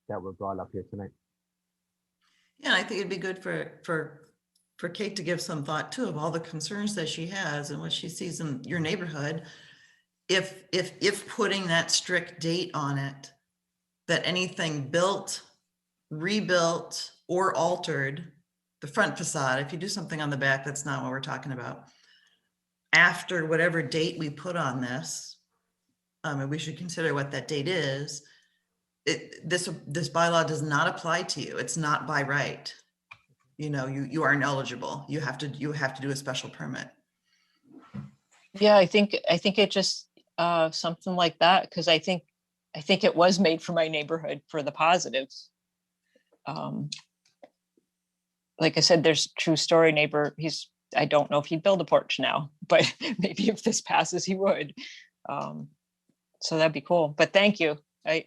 were brought up here tonight. Yeah, I think it'd be good for Kate to give some thought too of all the concerns that she has and what she sees in your neighborhood. If putting that strict date on it, that anything built, rebuilt, or altered, the front facade, if you do something on the back, that's not what we're talking about. After whatever date we put on this, and we should consider what that date is. This bylaw does not apply to you. It's not by right. You aren't eligible. You have to do a special permit. Yeah, I think it just something like that, because I think it was made for my neighborhood for the positives. like I said, there's true story neighbor. I don't know if he'd build a porch now, but maybe if this passes, he would. So that'd be cool. But thank you. I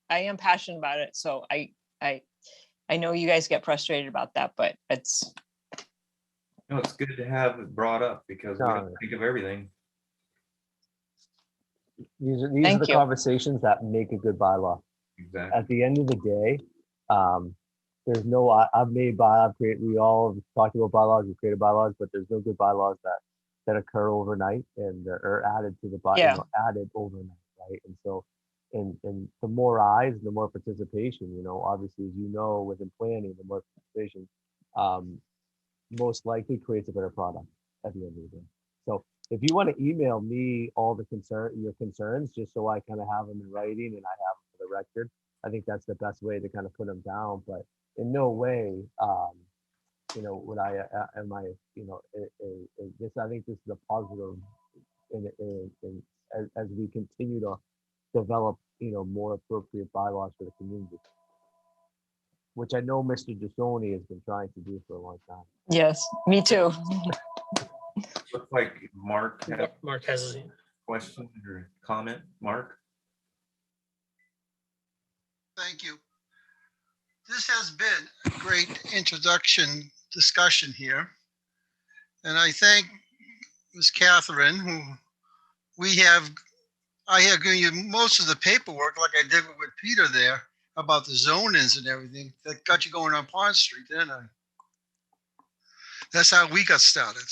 am passionate about it. So I know you guys get frustrated about that, but it's. No, it's good to have it brought up because we No. don't think of everything. These are Thank the you. conversations that make a good bylaw. Exactly. At the end of the day, there's no, I've made we all have talked about bylaws, we created bylaws, but there's no good bylaws that occur overnight and are added to the bylaw, Yeah. added overnight, right? And so, and the more eyes, the more participation, obviously, as you know, within planning, the more participation, most likely creates a better product at the end of the day. So if you want to email me all your concerns, just so I kind of have them in writing and I have them for the record, I think that's the best way to kind of put them down. But in no way, would I, am I, this, I think this is a positive as we continue to develop, more appropriate bylaws for the community, which I know Mr. Dusoni has been trying to do for a long time. Yes, me too. Looks like Mark had a Mark has a question or comment. Mark? Thank you. This has been a great introduction discussion here. And I thank Ms. Catherine, who I have given you most of the paperwork like I did with Peter there about the zonings and everything that got you going on Pond Street, didn't I? That's how we got started.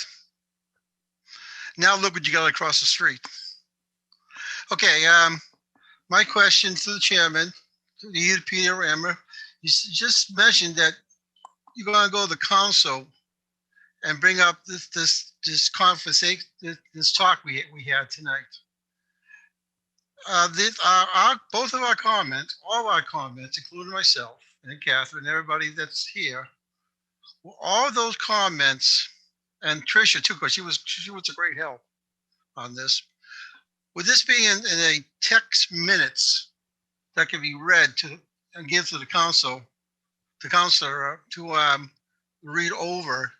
Now look what you got across the street. Okay, my question to the chairman, to you, Peter Emmer, you just mentioned that you're going to go to the council and bring up this conversation, this talk we had tonight. Both of our comments, all our comments, including myself and Catherine, everybody that's here, all those comments, and Tricia too, because she was a great help on this. With this being in a text minutes that can be read to and give to the council, the counselor to read over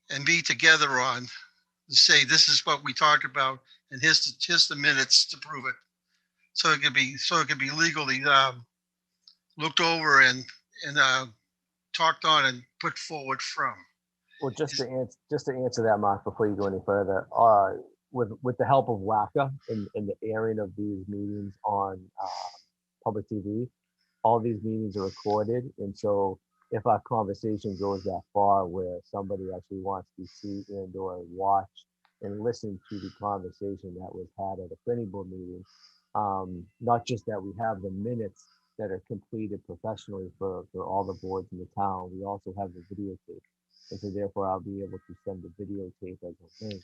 and be together on, to say this is what we talked about, and here's the minutes to prove it. So it could be legally looked over and talked on and put forward from. Well, just to answer that, Mark, before you go any further, with the help of WACA and the airing of these meetings on public TV, all these meetings are recorded, and so if our conversation goes that far where somebody actually wants to see and or watch and listen to the conversation that was had at a planning board meeting, not just that we have the minutes that are completed professionally for all the boards in the town, we also have the videotape. And so therefore I'll be able to send the videotape as a link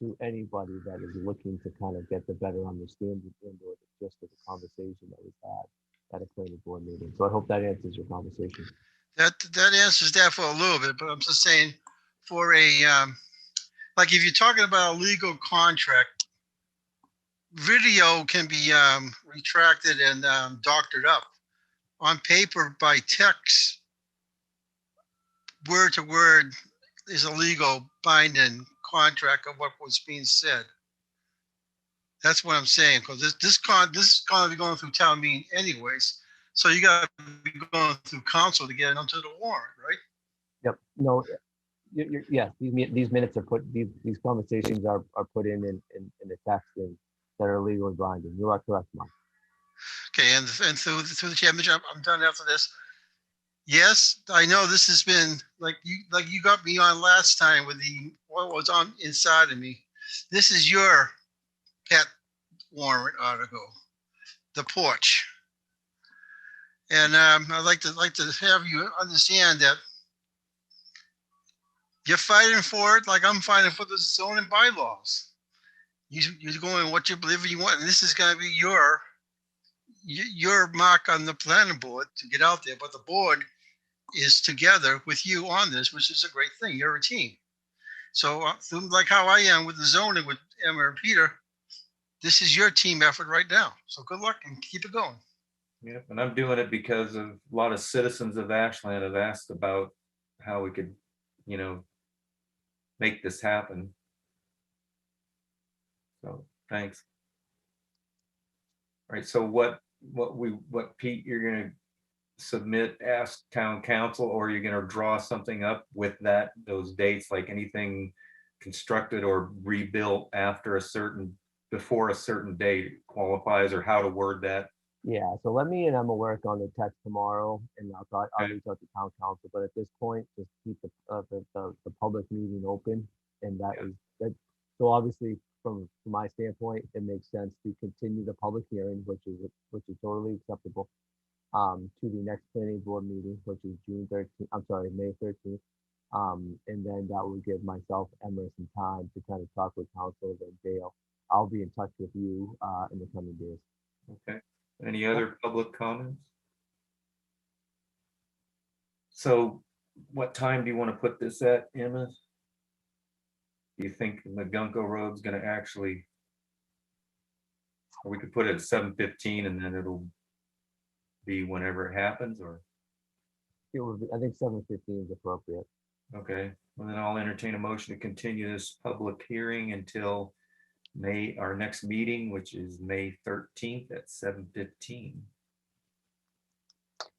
to anybody that is looking to kind of get the better understanding and or the gist of the conversation that was had at a planning board meeting. So I hope that answers your conversation. That answers that for a little bit, but I'm just saying for a, like if you're talking about a legal contract, video can be retracted and doctored up. On paper by text, word to word is a legal binding contract of what was being said. That's what I'm saying, because this is going to be going through town meeting anyways. So you got to be going through council to get it onto the warrant, right? Yep. No. Yes. These minutes are put. These conversations are put in the text and that are legally binding. You are correct, Mark. Okay, and through the chairman, I'm done after this. Yes, I know this has been like you got me on last time with what was on inside of me. This is your pet warrant article, the porch. And I'd like to have you understand that you're fighting for it like I'm fighting for the zoning bylaws. You're going what you believe you want, and this is going to be your mark on the planning board to get out there. But the board is together with you on this, which is a great thing. You're a team. So like how I am with the zoning with Emma and Peter, this is your team effort right now. So good luck and keep it going. Yep, and I'm doing it because of a lot of citizens of Ashland have asked about how we could, make this happen. So, thanks. All right, so what Pete, you're gonna submit, ask town council, or you're gonna draw something up with those dates, like anything constructed or rebuilt before a certain date qualifies, or how to word that? Yeah, so let me and Emma work on the text tomorrow, and I'll Okay. reach out to town council, but at this point, just keep the public meeting open, and that Yeah. is, that, so obviously, from my standpoint, it makes sense to continue the public hearing, which is totally acceptable, to the next planning board meeting, which is May 13th. And then that will give myself, Emma, some time to kind of talk with council, and Dale. I'll be in touch with you, in the coming days. Okay, any other public comments? So what time do you want to put this at, Emma? Do you think Magunko Road's gonna actually? Or we could put it at 7:15 and then it'll be whenever it happens, or, It would be, I think 7:15 is appropriate. okay, well then I'll entertain a motion to continue this public hearing until our next meeting, which is May 13th at 7:15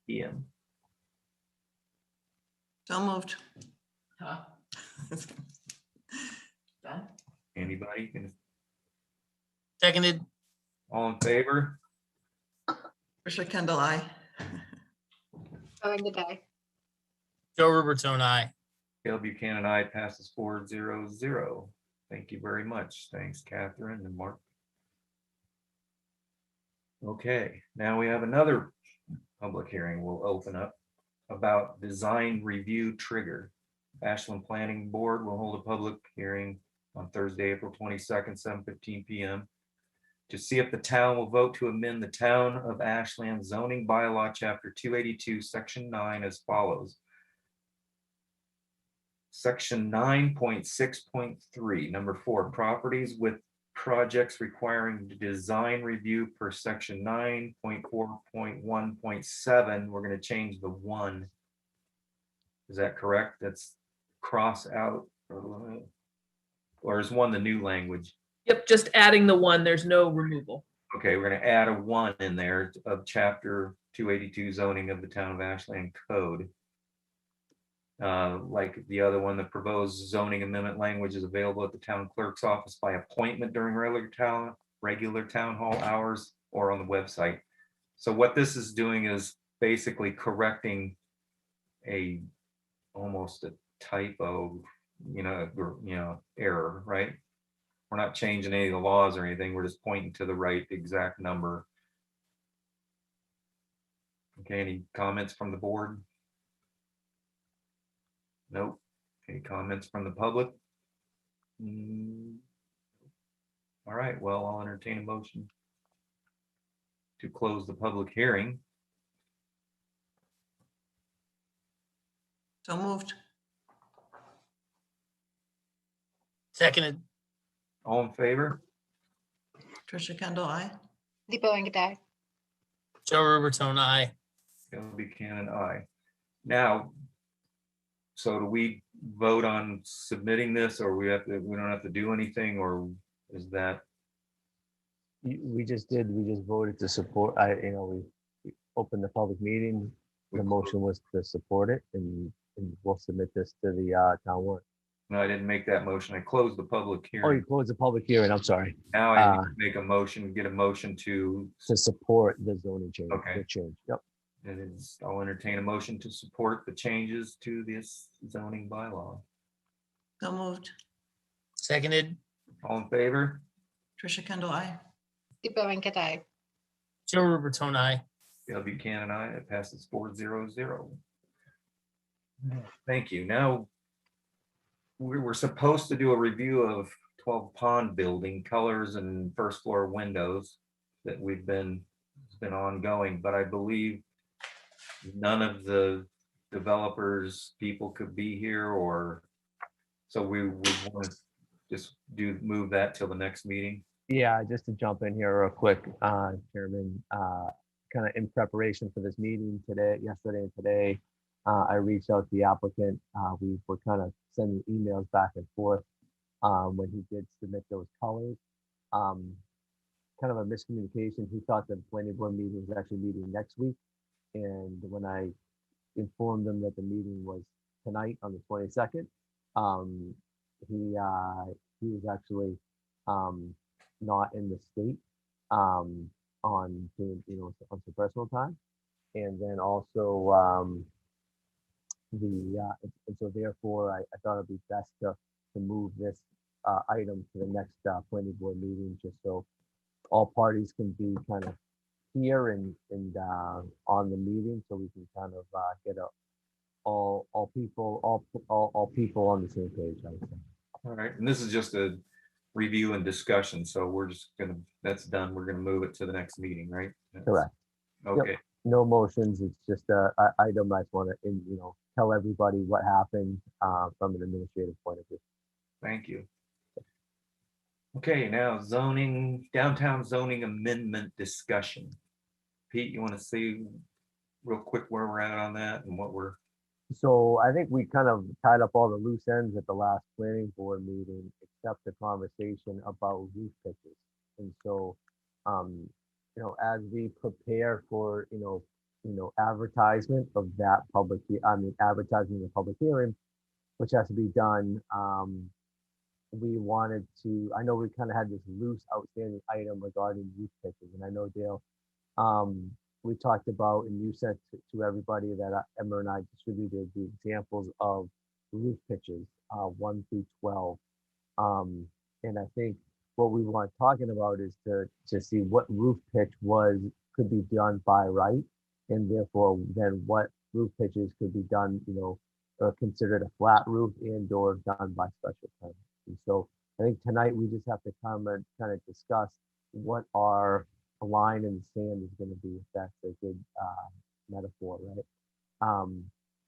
PM. So moved. Anybody can, Seconded, all in favor? Trisha Kendall, I. Bowen good day. Joe Rubertone, aye. Gail Buchanan, I passes 4-0-0. Thank you very much. Thanks, Catherine and Mark. Okay, now we have another public hearing we'll open up about design review trigger. Ashland Planning Board will hold a public hearing on Thursday, April 22nd, 7:15 PM to see if the town will vote to amend the Town of Ashland zoning bylaw, chapter 282, section 9 as follows. Section 9.6.3, number 4, properties with projects requiring design review per section 9.4.1.7. We're going to change the 1. Is that correct? That's cross out, or is 1 the new language? Yep, just adding the 1, there's no removal. Okay, we're going to add a 1 in there of chapter 282 zoning of the Town of Ashland Code. Like the other one, the proposed zoning amendment language is available at the town clerk's office by appointment during regular town hall hours or on the website. So what this is doing is basically correcting almost a typo, error, right? We're not changing any of the laws or anything. We're just pointing to the right exact number. Okay, any comments from the board? Nope. Any comments from the public? All right, well, I'll entertain a motion to close the public hearing. So moved. Seconded, All in favor? Trisha Kendall, I. Bowen good day. Joe Rubertone, aye. Bill Buchanan, aye. Now, so do we vote on submitting this, or we don't have to do anything, or is that? We just voted to support, we opened the public meeting. The motion was to support it, and we'll submit this to the town warrant. No, I didn't make that motion. I closed the public Oh, you hearing. closed the public hearing, I'm sorry, Now I need to make a motion, get a motion to, to support the zoning change. Okay. The change, yep. I'll entertain a motion to support the changes to this zoning bylaw. So moved. Seconded, All in favor? Trisha Kendall, I. Bowen good day. Joe Rubertone, aye. Gail Buchanan, aye. It passes 4-0-0. Thank you. Now, we were supposed to do a review of 12 Pond building colors and first floor windows that it's been ongoing, but I believe none of the developers people could be here, or so we would want to just move that till the next meeting. Yeah, just to jump in here real quick, Chairman, kind of in preparation for this meeting yesterday and today, I reached out to the applicant. We were kind of sending emails back and forth when he did submit those colors. Kind of a miscommunication. He thought the planning board meeting was actually meeting next week. And when I informed him that the meeting was tonight on the 22nd, he was actually not in the state on doing, on some personal time. And then also and so therefore I thought it'd be best to move this item to the next planning board meeting, just so all parties can be kind of here and on the meeting, so we can kind of get all people on the same page, I would say. All right, and this is just a review and discussion, so we're just gonna, that's done, we're gonna move it to the next meeting, right? Correct. Okay, No motions. It's just a item. I just want to, tell everybody what happened from an administrative point of view. thank you. Okay, now downtown zoning amendment discussion. Pete, you want to see real quick where we're at on that and what we're, So I think we kind of tied up all the loose ends at the last planning board meeting, except the conversation about roof pitches. And so, as we prepare for, advertisement of that advertising the public hearing, which has to be done, we wanted to, I know we kind of had this loose outstanding item regarding roof pitches. And I know, Dale, we talked about, and you sent to everybody that Emma and I distributed the examples of roof pitches, 1 through 12. And I think what we want talking about is to see what roof pitch could be done by right, and therefore then what roof pitches could be done, or considered a flat roof and or done by special permit. And so I think tonight we just have to come and kind of discuss what our line in the sand is going to be, if that's a good metaphor, right?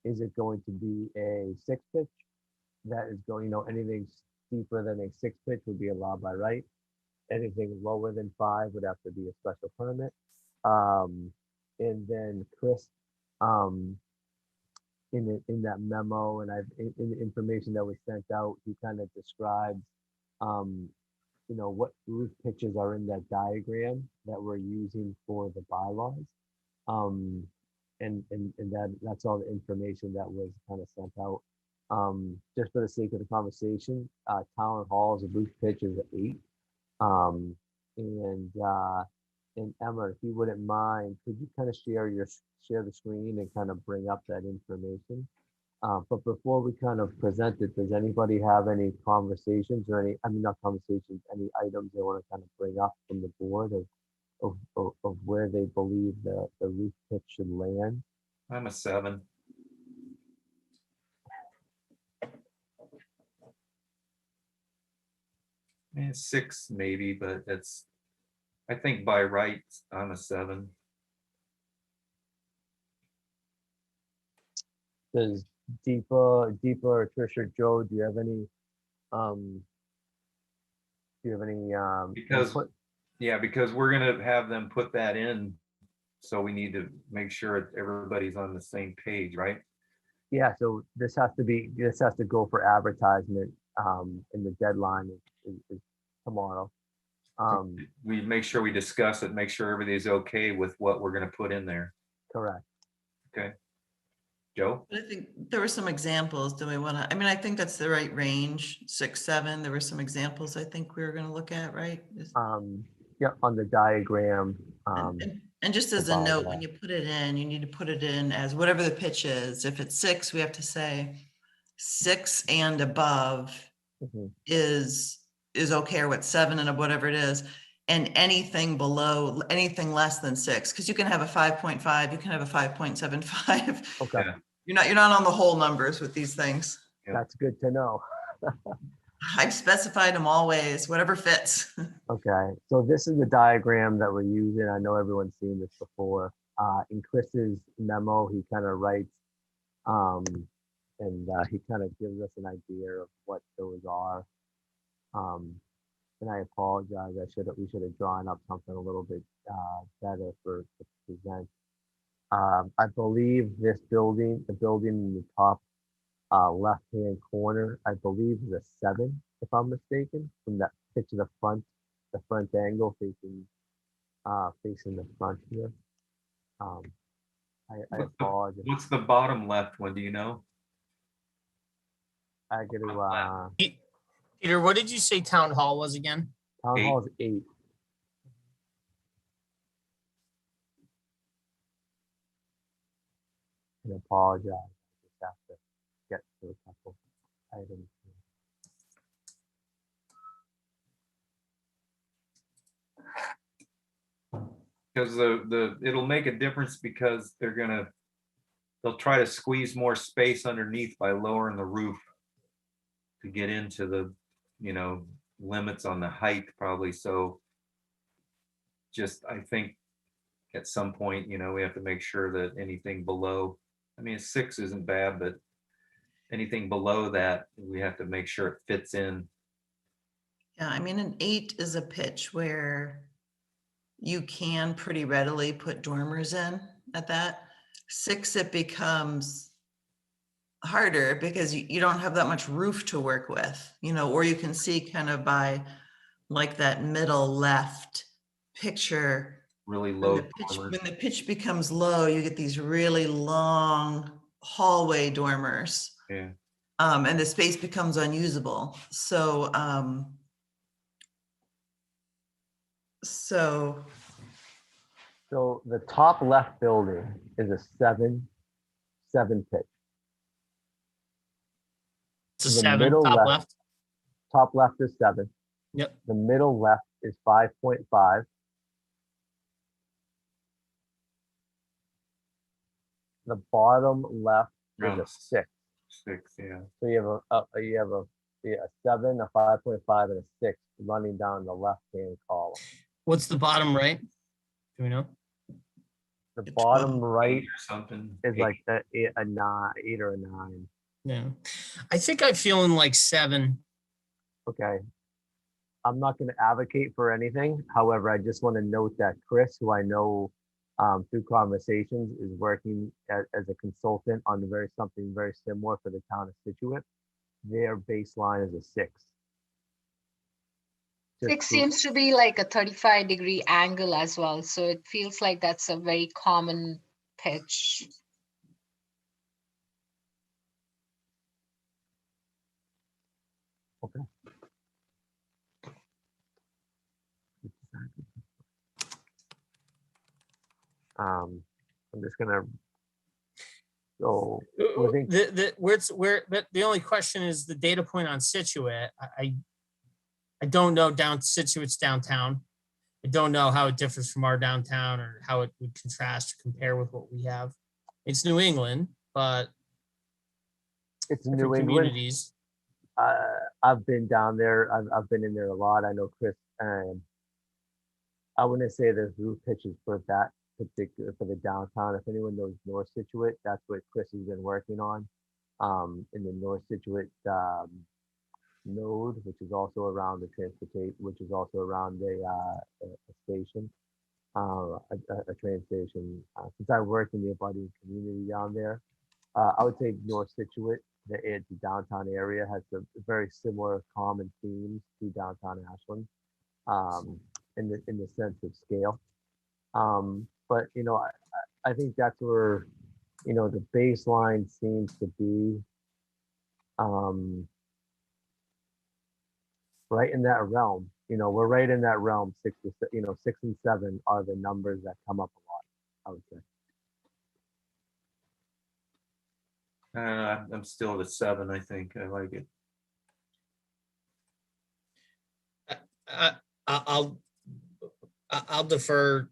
Is it going to be a 6 pitch that is going, anything steeper than a 6 pitch would be allowed by right? Anything lower than 5 would have to be a special permit. And then Chris, in that memo, and in the information that was sent out, he kind of describes, what roof pitches are in that diagram that we're using for the bylaws. And that's all the information that was kind of sent out. Just for the sake of the conversation, Town Hall's roof pitch is 8. And Emma, if you wouldn't mind, could you kind of share the screen and kind of bring up that information? But before we kind of present it, does anybody have any conversations or any items they want to kind of bring up from the board of where they believe the roof pitch should land? I'm a 7. And 6 maybe, but I think by right, I'm a 7. Does Deepa or Tricia, Joe, do you have any Because, input? yeah, because we're gonna have them put that in, so we need to make sure everybody's on the same page, right? Yeah, so this has to go for advertisement, and the deadline is tomorrow. We make sure we discuss it, make sure everybody's okay with what we're gonna put in there. Correct. Okay. Joe? I think there were some examples. Do we want to, I think that's the right range, 6, 7. There were some examples I think we were going to look at, right? Yeah, on the diagram. And just as a about note, that. when you put it in, you need to put it in as whatever the pitch is. If it's 6, we have to say 6 and above Mhm. is okay, or what, 7 and whatever it is. And anything less than 6, because you can have a 5.5, you can have a 5.75. Okay, Yeah. You're not on the whole numbers with these things. Yeah. that's good to know. I've specified them always, whatever fits. Okay, so this is the diagram that we're using. I know everyone's seen this before. In Chris's memo, he kind of writes, and he kind of gives us an idea of what those are. and I apologize. We should have drawn up something a little bit better for to present. I believe this building, the building in the top left-hand corner, I believe is a 7, if I'm mistaken, from that picture, the front angle facing the front here. I apologize. What's the bottom left one? Do you know? I get to Peter, what did you say town hall was again? town 8. hall is 8. I apologize. I just have to get to a couple items. Because it'll make a difference because they'll try to squeeze more space underneath by lowering the roof to get into the, limits on the height probably. So just, I think at some point, we have to make sure that anything below, a 6 isn't bad, but anything below that, we have to make sure it fits in. Yeah, an 8 is a pitch where you can pretty readily put dormers in at that. 6, it becomes harder because you don't have that much roof to work with, or you can see kind of by like that middle left picture. Really When low. the pitch becomes low, you get these really long hallway dormers. Yeah. And the space becomes unusable. So the top left building is a 7 pitch. It's a The 7, middle top left. left. Top left is 7. Yep. The middle left is 5.5. The bottom left is Around a 6. 6, yeah. So you have a 7, a 5.5, and a 6 running down the left-hand column. What's the bottom right? Do we know? The It's bottom 12. right 8 or something. is 8. like a 9, 8 or a 9. Yeah. I think I'm feeling like 7. Okay. I'm not going to advocate for anything. However, I just want to note that Chris, who I know through conversations, is working as a consultant on something very similar for the town of Situate. Their baseline is a 6. 6 seems to be like a 35-degree angle as well. So it feels like that's a very common pitch. Okay. I'm just gonna go. I think The only question is the data point on Situate. I don't know Situate's downtown. I don't know how it differs from our downtown or how it would contrast or compare with what we have. It's New England, but it's different New England. communities. I've been down there. I've been in there a lot. I know Chris. I wouldn't say there's roof pitches for that particular for the downtown. If anyone knows North Situate, that's what Chris has been working on. In the North Situate node, which is also around the transportation, which is also around a station, a train station. Since I work in the abutting community down there, I would say North Situate, the downtown area, has a very similar common themes to downtown Ashland, in the sense of scale. But I think that's where the baseline seems to be. Right in that realm, we're right in that realm. 6 and 7 are the numbers that come up a lot, I would say. I'm still at a 7, I think. I like it. I'll defer.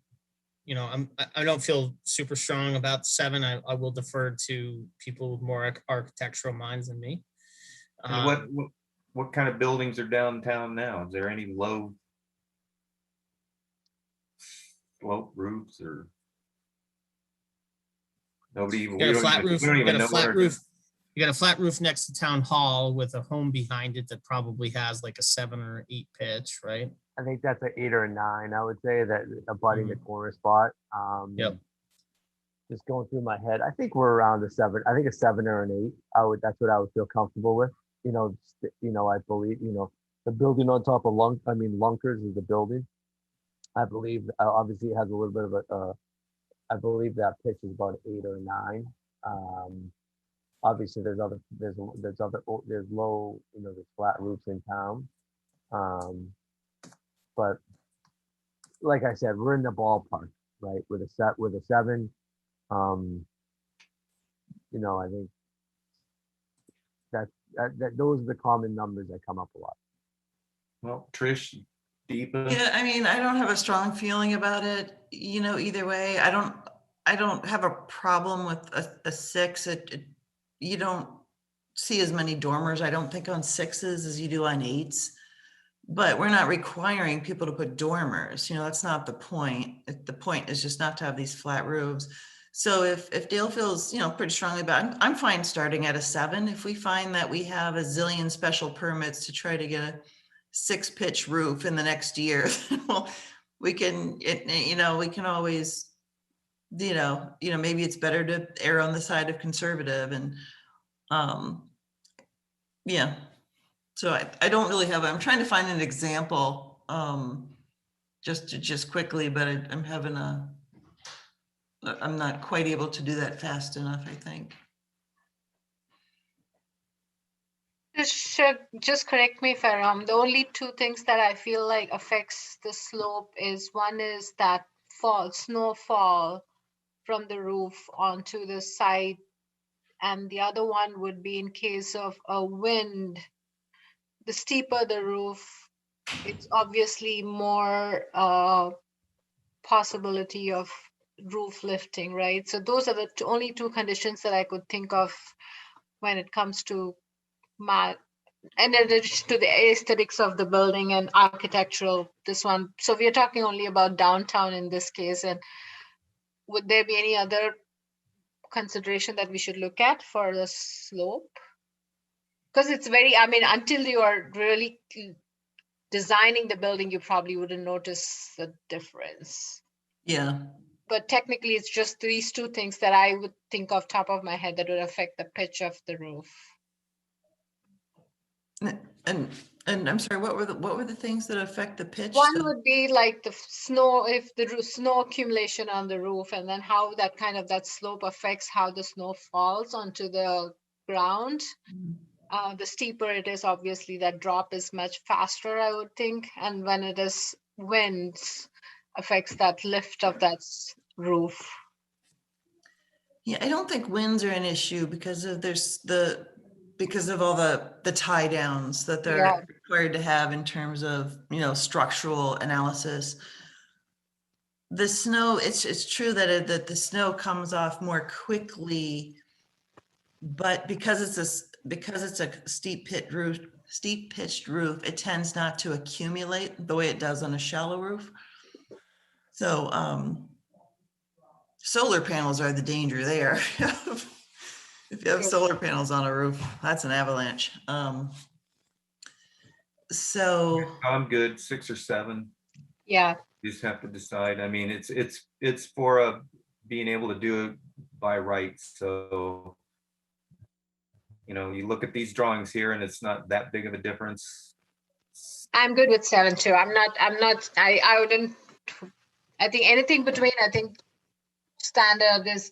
I don't feel super strong about 7. I will defer to people with more architectural minds than me. And what kind of buildings are downtown now? Is there any low slope roofs or nobody? Got a flat roof. Got a flat roof. You got a flat roof next to town hall with a home behind it that probably has like a 7 or 8 pitch, right? I think that's an 8 or a 9. I would say that abutting the corner spot. Yep. Just going through my head, I think we're around a 7. I think a 7 or an 8. That's what I would feel comfortable with. I believe, the building on top of Lunkers is the building. I believe obviously it has a little bit of I believe that pitch is about 8 or 9. Obviously there's low, there's flat roofs in town. But like I said, we're in the ballpark, right? With a 7. I think that those are the common numbers that come up a lot. Well, Trish, Deepa. Yeah, I mean, I don't have a strong feeling about it, either way. I don't have a problem with a 6. You don't see as many dormers, I don't think, on 6s as you do on 8s. But we're not requiring people to put dormers. That's not the point. The point is just not to have these flat roofs. So if Dale feels, pretty strongly about it, I'm fine starting at a 7. If we find that we have a zillion special permits to try to get a 6-pitch roof in the next year, well, we can always, maybe it's better to err on the side of conservative. And yeah, so I don't really have, I'm trying to find an example just quickly, but I'm not quite able to do that fast enough, I think. Just correct me if I'm wrong. The only 2 things that I feel like affects the slope is, one is that snowfall from the roof onto the side, and the other one would be in case of a wind. The steeper the roof, it's obviously more possibility of roof lifting, right? So those are the only 2 conditions that I could think of when it comes to in addition to the aesthetics of the building and architectural, this one. So we are talking only about downtown in this case. And would there be any other consideration that we should look at for the slope? Because it's until you are really designing the building, you probably wouldn't notice the difference. Yeah. But technically, it's just these 2 things that I would think off top of my head that would affect the pitch of the roof. And I'm sorry, what were the things that affect the pitch? One would be like the snow, if the snow accumulation on the roof, and then how that slope affects how the snow falls onto the ground. The steeper it is, obviously that drop is much faster, I would think. And when it is winds, affects that lift of that roof. Yeah, I don't think winds are an issue because of all the tie downs that they're required to have in terms of, structural analysis. The snow, it's true that the snow comes off more quickly, but because it's a steep pitched roof, it tends not to accumulate the way it does on a shallow roof. So solar panels are the danger there. If you have solar panels on a roof, that's an avalanche. So I'm good, 6 or 7. Yeah. You just have to decide. It's for being able to do it by right. So, you look at these drawings here and it's not that big of a difference. I'm good with 7 too. I wouldn't, I think anything between, standard is,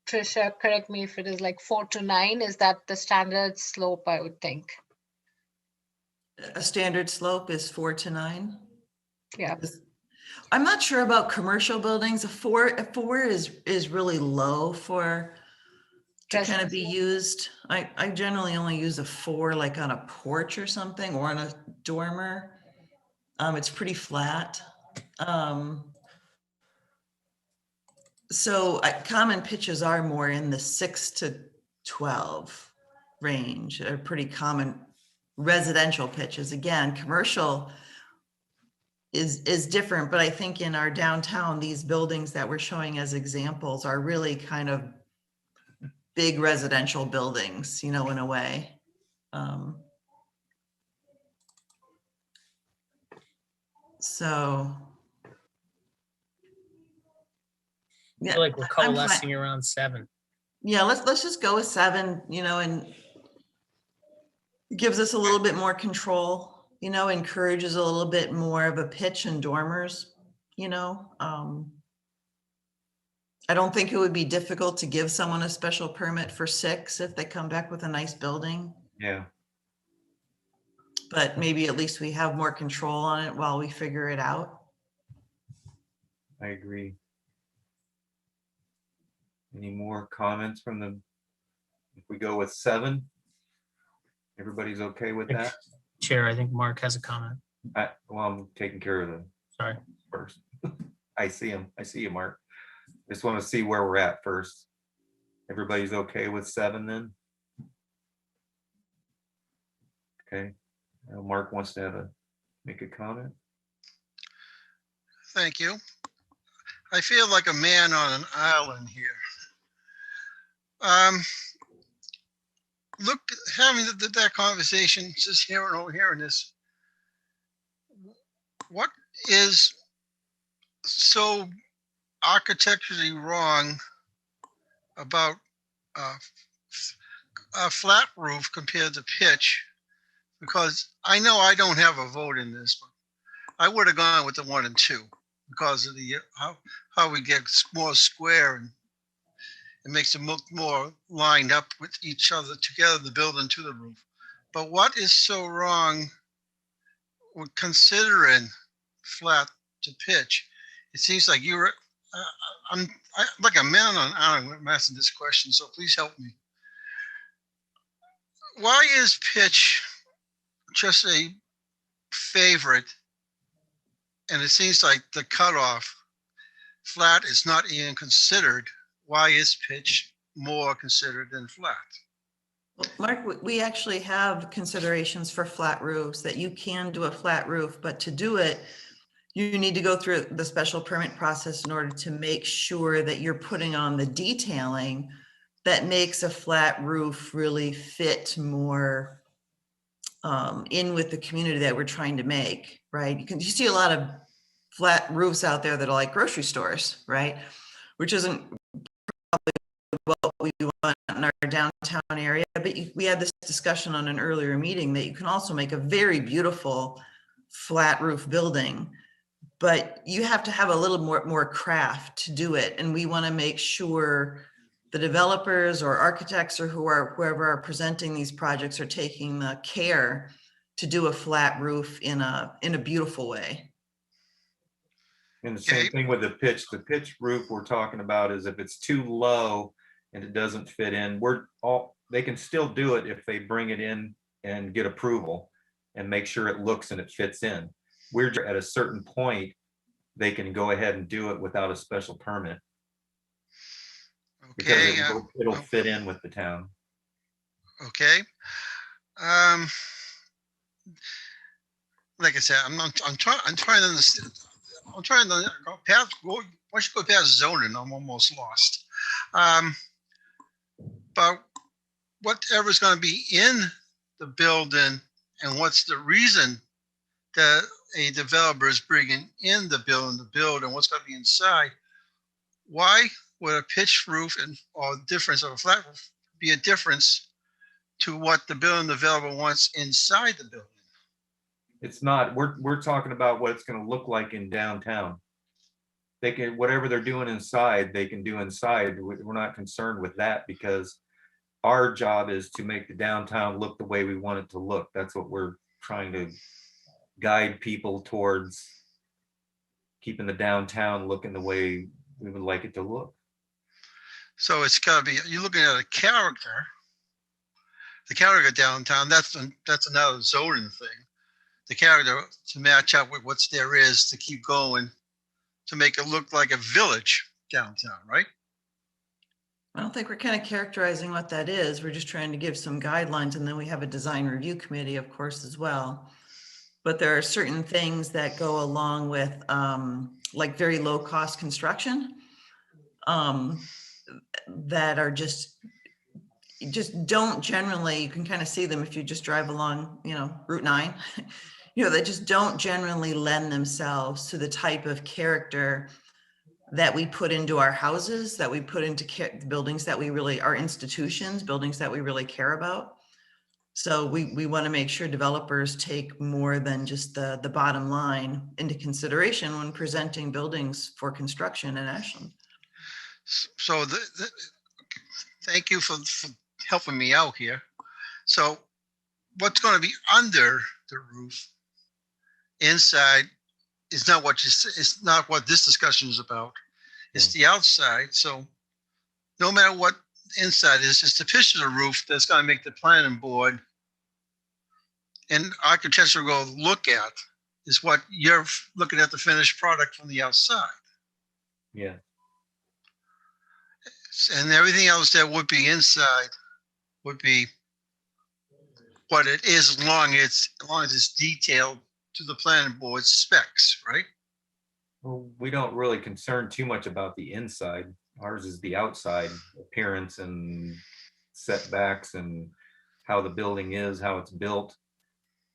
Trisha, correct me if it is like 4 to 9, is that the standard slope, I would think? A standard slope is 4 to 9. Yeah. I'm not sure about commercial buildings. A four is really low to kind of be used. I generally only use a 4 like on a porch or something, or on a dormer. It's pretty flat. So common pitches are more in the 6 to 12 range. They're pretty common residential pitches. Again, commercial is different, but I think in our downtown, these buildings that we're showing as examples are really kind of big residential buildings, you know, in a way. So. I Yeah, feel like we're I'm fine. coalescing around 7. Yeah, let's just go with 7, you know, and gives us a little bit more control, you know, encourages a little bit more of a pitch in dormers, you know. I don't think it would be difficult to give someone a special permit for 6 if they come back with a nice building, Yeah, but maybe at least we have more control on it while we figure it out. I agree. Any more comments from the, if we go with 7? Everybody's okay with that? Chair, I think Mark has a comment. Well, I'm taking care of the Sorry. first. I see him. I see you, Mark. Just want to see where we're at first. Everybody's okay with 7 then? Okay. Now Mark wants to make a comment. Thank you. I feel like a man on an island here. Look, having that conversation, just hearing this, what is so architecturally wrong about a flat roof compared to pitch? Because I know I don't have a vote in this, but I would have gone with the 1 and 2 because of the how we get more square, and it makes them look more lined up with each other together, the building to the roof. But what is so wrong with considering flat to pitch? It seems like you're, I'm like a man on an island. I'm asking this question, so please help me. Why is pitch just a favorite? And it seems like the cutoff flat is not even considered. Why is pitch more considered than flat? Well, Mark, we actually have considerations for flat roofs, that you can do a flat roof, but to do it, you need to go through the special permit process in order to make sure that you're putting on the detailing that makes a flat roof really fit more in with the community that we're trying to make, right? You see a lot of flat roofs out there that are like grocery stores, right? Which isn't what we want in our downtown area. But we had this discussion on an earlier meeting that you can also make a very beautiful flat roof building, but you have to have a little more craft to do it. And we want to make sure the developers or architects or whoever are presenting these projects are taking the care to do a flat roof in a beautiful way. And the same thing with the pitch. The pitch roof we're talking about is if it's too low and it doesn't fit in, they can still do it if they bring it in and get approval and make sure it looks and it fits in. We're at a certain point, they can go ahead and do it without a special permit. Because it'll fit in with the town. Okay. Like I said, I'm trying to understand. I'm trying to go past. Once you go past zoning, I'm almost lost. But whatever's going to be in the building, and what's the reason that a developer is bringing in the building to build, and what's going to be inside? Why would a pitched roof or difference of a flat roof be a difference to what the building developer wants inside the building? It's not. We're talking about what it's going to look like in downtown. They can, whatever they're doing inside, they can do inside. We're not concerned with that because our job is to make the downtown look the way we want it to look. That's what we're trying to guide people towards, keeping the downtown looking the way we would like it to look. So it's got to be, you're looking at a character. The character downtown, that's another zoning thing. The character to match up with what's there is to keep going, to make it look like a village downtown, right? I don't think we're kind of characterizing what that is. We're just trying to give some guidelines, and then we have a design review committee, of course, as well. But there are certain things that go along with like very low cost construction that are just just don't generally, you can kind of see them if you just drive along, Route 9, they just don't generally lend themselves to the type of character that we put into our houses, that we put into buildings that we really, our institutions, buildings that we really care about. So we want to make sure developers take more than just the bottom line into consideration when presenting buildings for construction in Ashland. So thank you for helping me out here. So what's going to be under the roof inside is not what it's not what this discussion is about. It's the outside. So no matter what inside is, it's the picture of the roof that's going to make the planning board and architecture go look at, is what you're looking at, the finished product from the outside. Yeah. And everything else that would be inside would be what it is, as long as it's detailed to the planning board specs, right? Well, we don't really concern too much about the inside. Ours is the outside appearance and setbacks and how the building is, how it's built.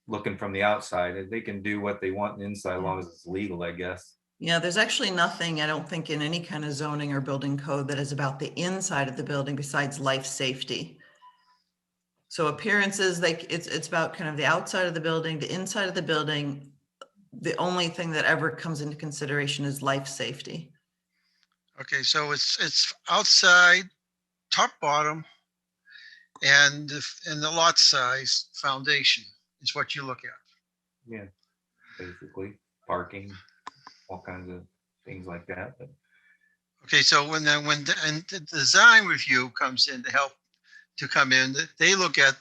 Looking from the outside, they can do what they want inside as long as it's legal, I guess. Yeah, there's actually nothing, I don't think, in any kind of zoning or building code that is about the inside of the building besides life safety. So appearances, it's about kind of the outside of the building, the inside of the building. The only thing that ever comes into consideration is life safety. Okay, so it's outside, top, bottom, and the lot size foundation is what you look at. Yeah, basically parking, all kinds of things like that. But Okay, so when the design review comes in to come in, they look at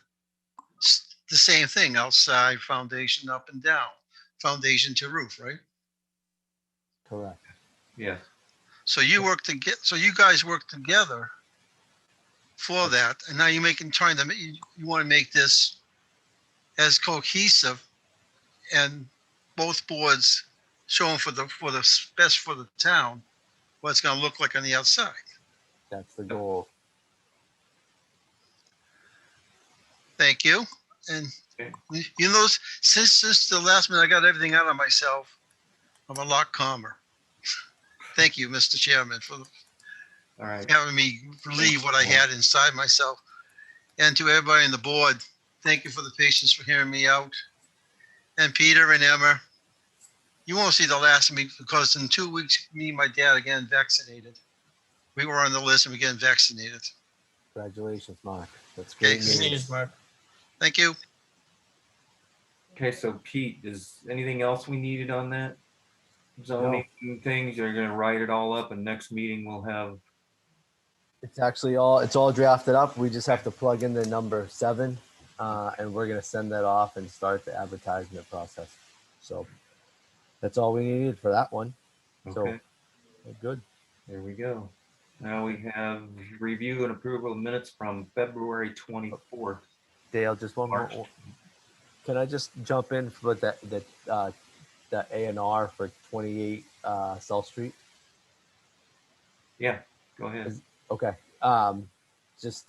the same thing, outside, foundation, up and down, foundation to roof, right? Correct. yeah, So you guys work together for that, and now you want to make this as cohesive, and both boards showing for the best for the town what it's going to look like on the outside. That's the goal. Thank you. And Okay. since the last minute I got everything out of myself, I'm a lot calmer. Thank you, Mr. Chairman, for all right. having me relieve what I had inside myself. And to everybody on the board, thank you for the patience for hearing me out. And Peter and Emma, you won't see the last of me because in 2 weeks, me and my dad are getting vaccinated. We were on the list and we're getting vaccinated. Congratulations, Mark. That's Okay. great Good news. news, Mark. Thank you. Okay, so Pete, is anything else we needed on that? Zoning things, you're gonna write it all up and next meeting we'll have, It's actually it's all drafted up. We just have to plug in the number 7, and we're gonna send that off and start the advertisement process. So that's all we needed for that one. So okay, we're good. there we go. Now we have review and approval of minutes from February 24th. Dale, just one more. March. Can I just jump in for the A&R for 28 South Street? Yeah, go ahead. Okay. Just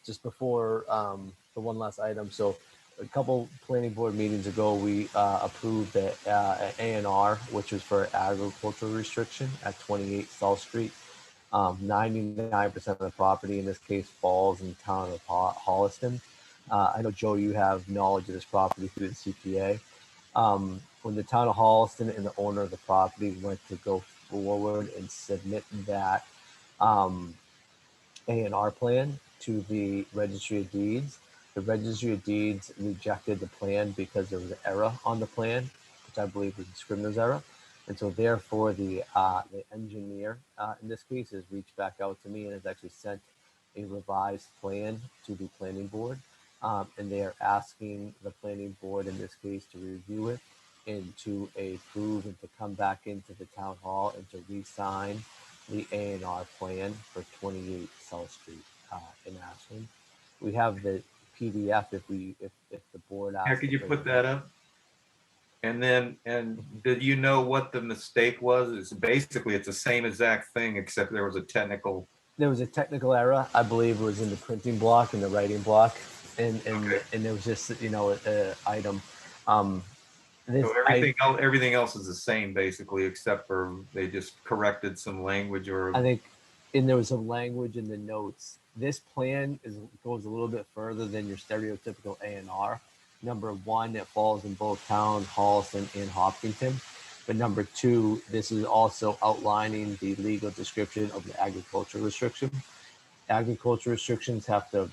just before the one last item. So a couple planning board meetings ago, we approved the A&R, which was for agricultural restriction at 28 South Street. 99% of the property in this case falls in the town of Holliston. I know, Joe, you have knowledge of this property through the CPA. When the town of Holliston and the owner of the property went to go forward and submit that A&R plan to the Registry of Deeds, the Registry of Deeds rejected the plan because there was an error on the plan, which I believe was a scrivener's error. And so therefore the engineer in this case has reached back out to me and has actually sent a revised plan to the planning board. And they are asking the planning board in this case to review it and to approve and to come back into the town hall and to re-sign the A&R plan for 28 South Street in Ashland. We have the PDF if the board asks. How could you put that up? And then, did you know what the mistake was? It's basically, it's the same exact thing, except there was a technical There was a technical error. I believe it was in the printing block and the writing block, and Okay. it was just item. This So everything else is the same basically, except for they just corrected some language or. I think, and there was some language in the notes. This plan goes a little bit further than your stereotypical A&R. Number one, it falls in both town, Holliston, and Hopkinton. But number two, this is also outlining the legal description of the agriculture restriction. Agriculture restrictions have to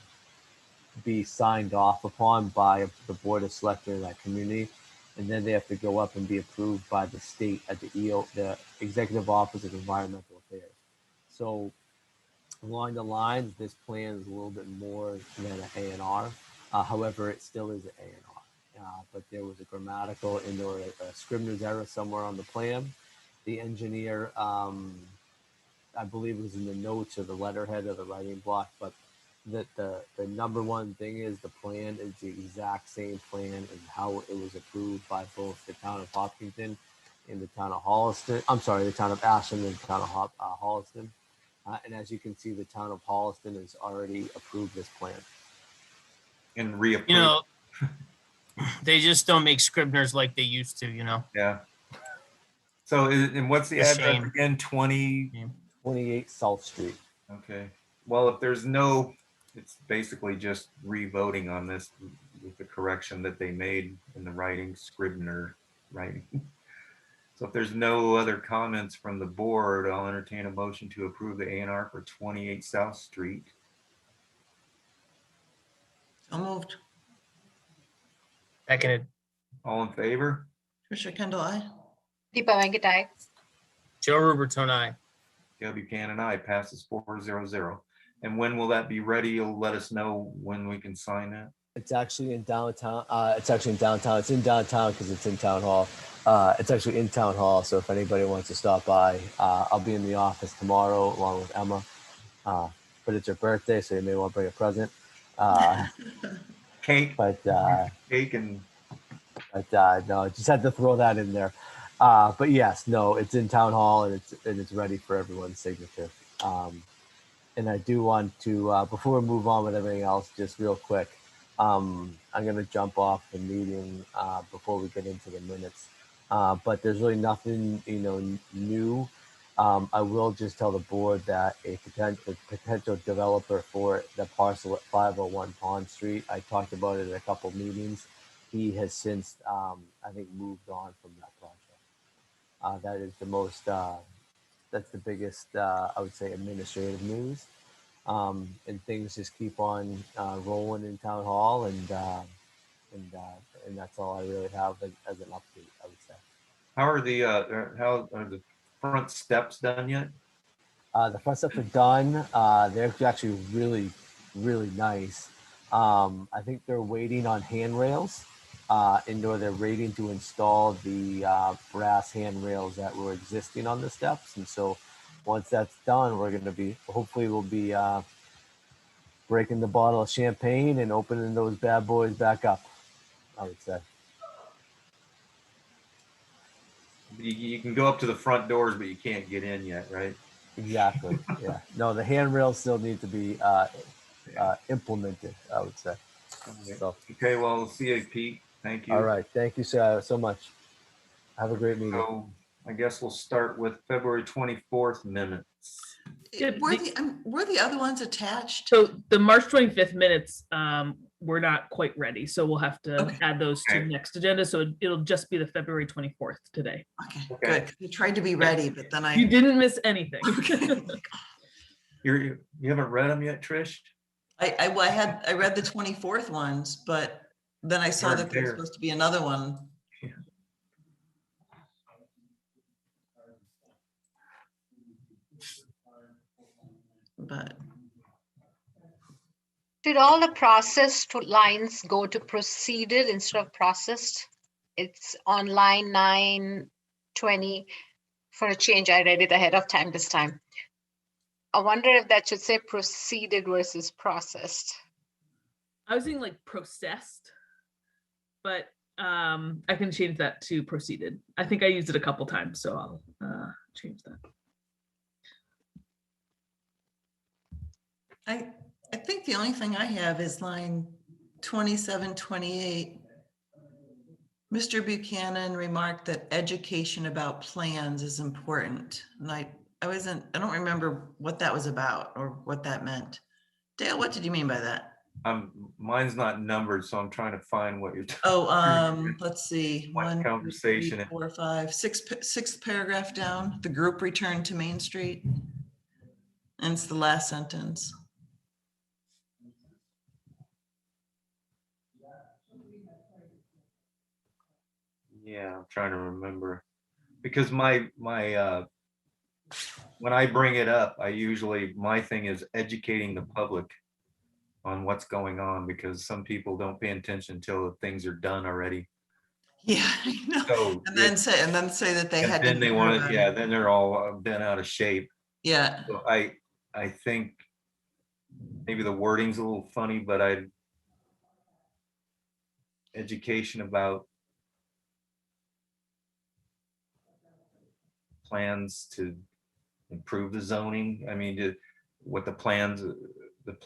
be signed off upon by the Board of Selectmen in that community, and then they have to go up and be approved by the state at the the Executive Office of Environmental Affairs. So along the lines, this plan is a little bit more than an A&R. However, it still is an A&R. But there was a grammatical and or a Scribner's error somewhere on the plan. The engineer, I believe it was in the notes or the letterhead of the writing block, but the number one thing is the plan is the exact same plan as how it was approved by both the town of Hopkinton and the town of Holliston. I'm sorry, the town of Ashland and the town of Holliston. And as you can see, the town of Holliston has already approved this plan. And reapproved. You know, they just don't make Scribners like they used to, you know? Yeah. So, and what's the It's a address shame. again? 20. 28 South Street. Okay. Well, if there's no, it's basically just re-voting on this with the correction that they made in the writing, Scribner writing. So if there's no other comments from the board, I'll entertain a motion to approve the A&R for 28 South Street. So moved. Seconded. All in favor? Trisha Kendall, I. Deepa Venkatai. Joe Ruberton, aye. Gail Buchanan, aye. Passes 4-0-0. And when will that be ready? You'll let us know when we can sign that. It's actually in downtown. It's actually in downtown. It's in downtown because it's in town hall. It's actually in town hall. So if anybody wants to stop by, I'll be in the office tomorrow along with Emma. But it's her birthday, so you may want to bring a present. Cake. But Cake and. no, just had to throw that in there. But yes, no, it's in town hall and it's ready for everyone's signature. And I do want to before we move on with everything else, just real quick. I'm going to jump off the meeting before we get into the minutes. But there's really nothing, new. I will just tell the board that a potential developer for the parcel at 501 Pond Street, I talked about it in a couple meetings. He has since, I think, moved on from that project. That is the most, that's the biggest, I would say, administrative news. And things just keep on rolling in town hall, and that's all I really have as an update, I would say. How are the front steps done yet? The front steps are done. They're actually really, really nice. I think they're waiting on handrails, or they're waiting to install the brass handrails that were existing on the steps. And so once that's done, hopefully we'll be breaking the bottle of champagne and opening those bad boys back up, I would say. You can go up to the front doors, but you can't get in yet, right? Exactly. Yeah. No, the handrails still need to be implemented, I would say. So, okay, well, we'll see you, Pete. Thank you. all right. Thank you so much. Have a great meeting. So I guess we'll start with February 24th minutes. Yeah, Were the other ones attached? So the March 25th minutes, we're not quite ready. So we'll have to add those to the next agenda. So it'll just be the February 24th today. Okay, good. I tried to be ready, but then You didn't miss anything. Okay. You haven't read them yet, Trish? I read the 24th ones, but then I saw that there's supposed to be another one. Yeah. But Did all the processed lines go to proceeded instead of processed? It's on line 920. For a change, I read it ahead of time this time. I wonder if that should say proceeded versus processed. I was thinking like processed, but I can change that to proceeded. I think I used it a couple times, so I'll change that. I think the only thing I have is line 27, 28. Mr. Buchanan remarked that education about plans is important. And I don't remember what that was about or what that meant. Dale, what did you mean by that? Mine's not numbered, so I'm trying to find what you're. Let's see. What 1, 2, 3, conversation? 4, 5, 6, sixth paragraph down. The group returned to Main Street. And it's the last sentence. Yeah, I'm trying to remember, because when I bring it up, my thing is educating the public on what's going on, because some people don't pay attention until things are done already. Yeah, I know. So And then say that they had to. then they want to, yeah, then they're all bent out of shape. Yeah. So I think maybe the wording's a little funny, but education about plans to improve the zoning. I mean, what the plan,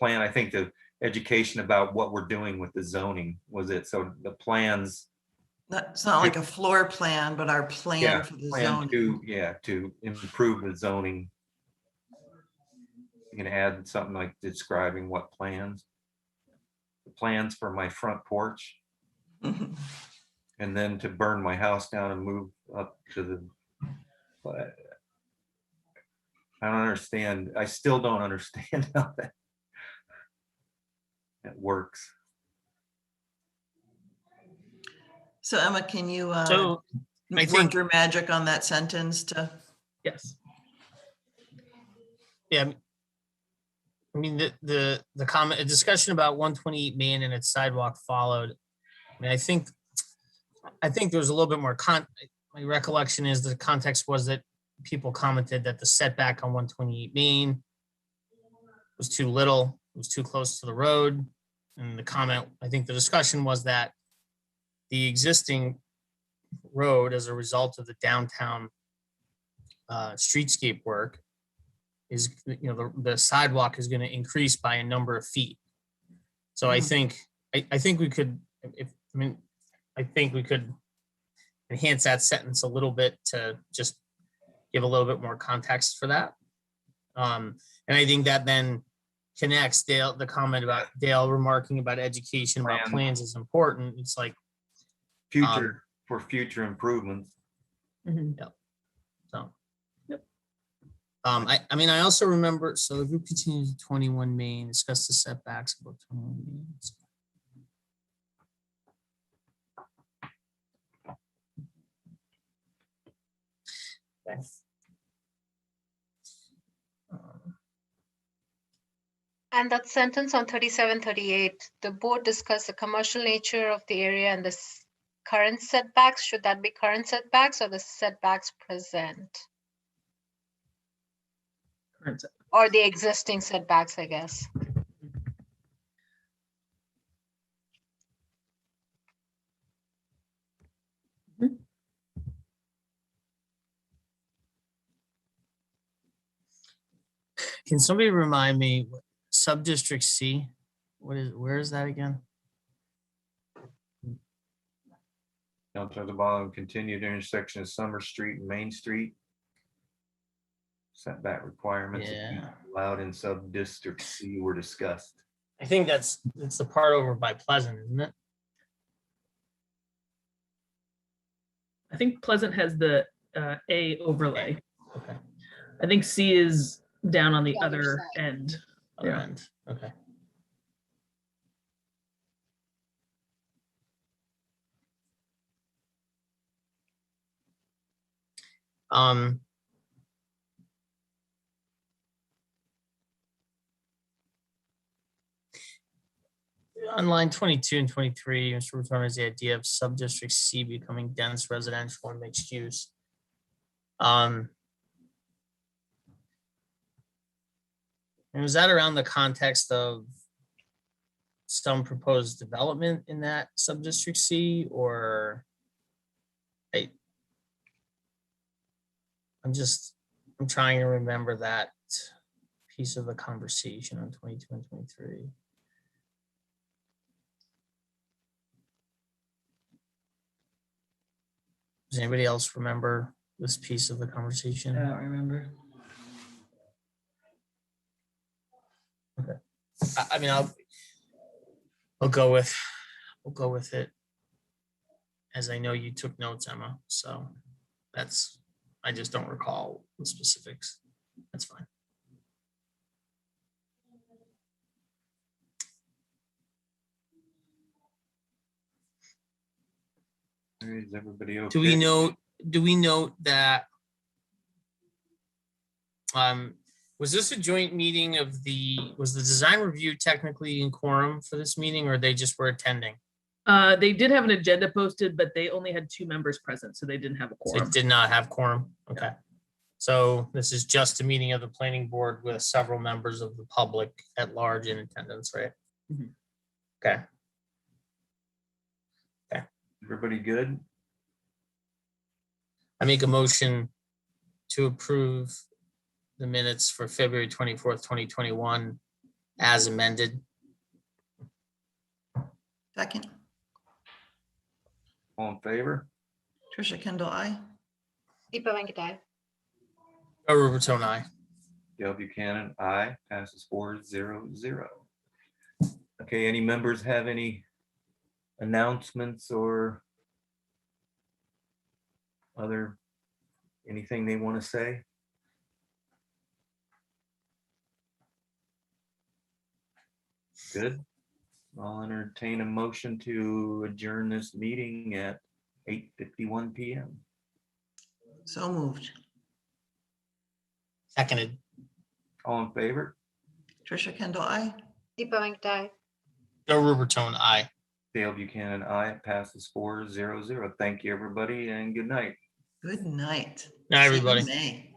I think the education about what we're doing with the zoning was it. So the plans. It's not like a floor plan, but our plan for the zoning. To improve the zoning. You can add something like describing what plans. The plans for my front porch. Mhm. And then to burn my house down and move up to the, but I don't understand. I still don't understand how that works. So Emma, can you So I work think, your magic on that sentence to? Yes. yeah, I mean, the comment, a discussion about 128 Main and its sidewalk followed. I mean, I think there was a little bit more my recollection is the context was that people commented that the setback on 128 Main was too little, it was too close to the road. And the comment, I think the discussion was that the existing road, as a result of the downtown streetscape work, is, the sidewalk is going to increase by a number of feet. So I think we could, I think we could enhance that sentence a little bit to just give a little bit more context for that. And I think that then connects the comment about Dale remarking about education about plans is important. It's like For future improvements. Mhm. Yep. So, yep. I also remember, so the group continues to 21 Main, discuss the setbacks about 21 Main. Okay. And that sentence on 37, 38, the board discussed the commercial nature of the area and the current setbacks. Should that be current setbacks or the setbacks present? Current set- Or the existing setbacks, I guess. Can somebody remind me what sub-district C? Where is that again? Down to the bottom, continued intersection of Summer Street and Main Street. Setback requirements allowed in sub-district C were discussed. I think it's the part over by Pleasant, isn't it? I think Pleasant has the A overlay. Okay. I think C is down on the The other other side. end. Other Yeah. end. Okay. On line 22 and 23, Mr. Return has the idea of sub-district C becoming dense residential and mixed use. And was that around the context of some proposed development in that sub-district C, or I'm trying to remember that piece of the conversation on 22 and 23. Does anybody else remember this piece of the conversation? I don't remember. I mean, we'll go with it. As I know you took notes, Emma, so I just don't recall the specifics. That's fine. Is everybody okay? Do we note that was this a joint meeting of was the design review technically in quorum for this meeting, or they just were attending? They did have an agenda posted, but they only had 2 members present, so they didn't have a So quorum. it did not have quorum. Okay. So this is just a meeting of the planning board with several members of the public at large in attendance, right? Mhm. Okay. Everybody good? I make a motion to approve the minutes for February 24th, 2021 as amended. Second, All in favor? Trisha Kendall, I. Deepa Venkatai. Rubertone, aye. Dale Buchanan, aye. Passes 4-0-0. Okay, any members have any announcements or anything they want to say? Good. I'll entertain a motion to adjourn this meeting at 8:51 PM. So moved. Seconded. All in favor? Trisha Kendall, I. Deepa Venkatai. Joe Rubertone, aye. Dale Buchanan, aye. Passes 4-0-0. Thank you, everybody, and good night. Good night. Night, See you in everybody. May.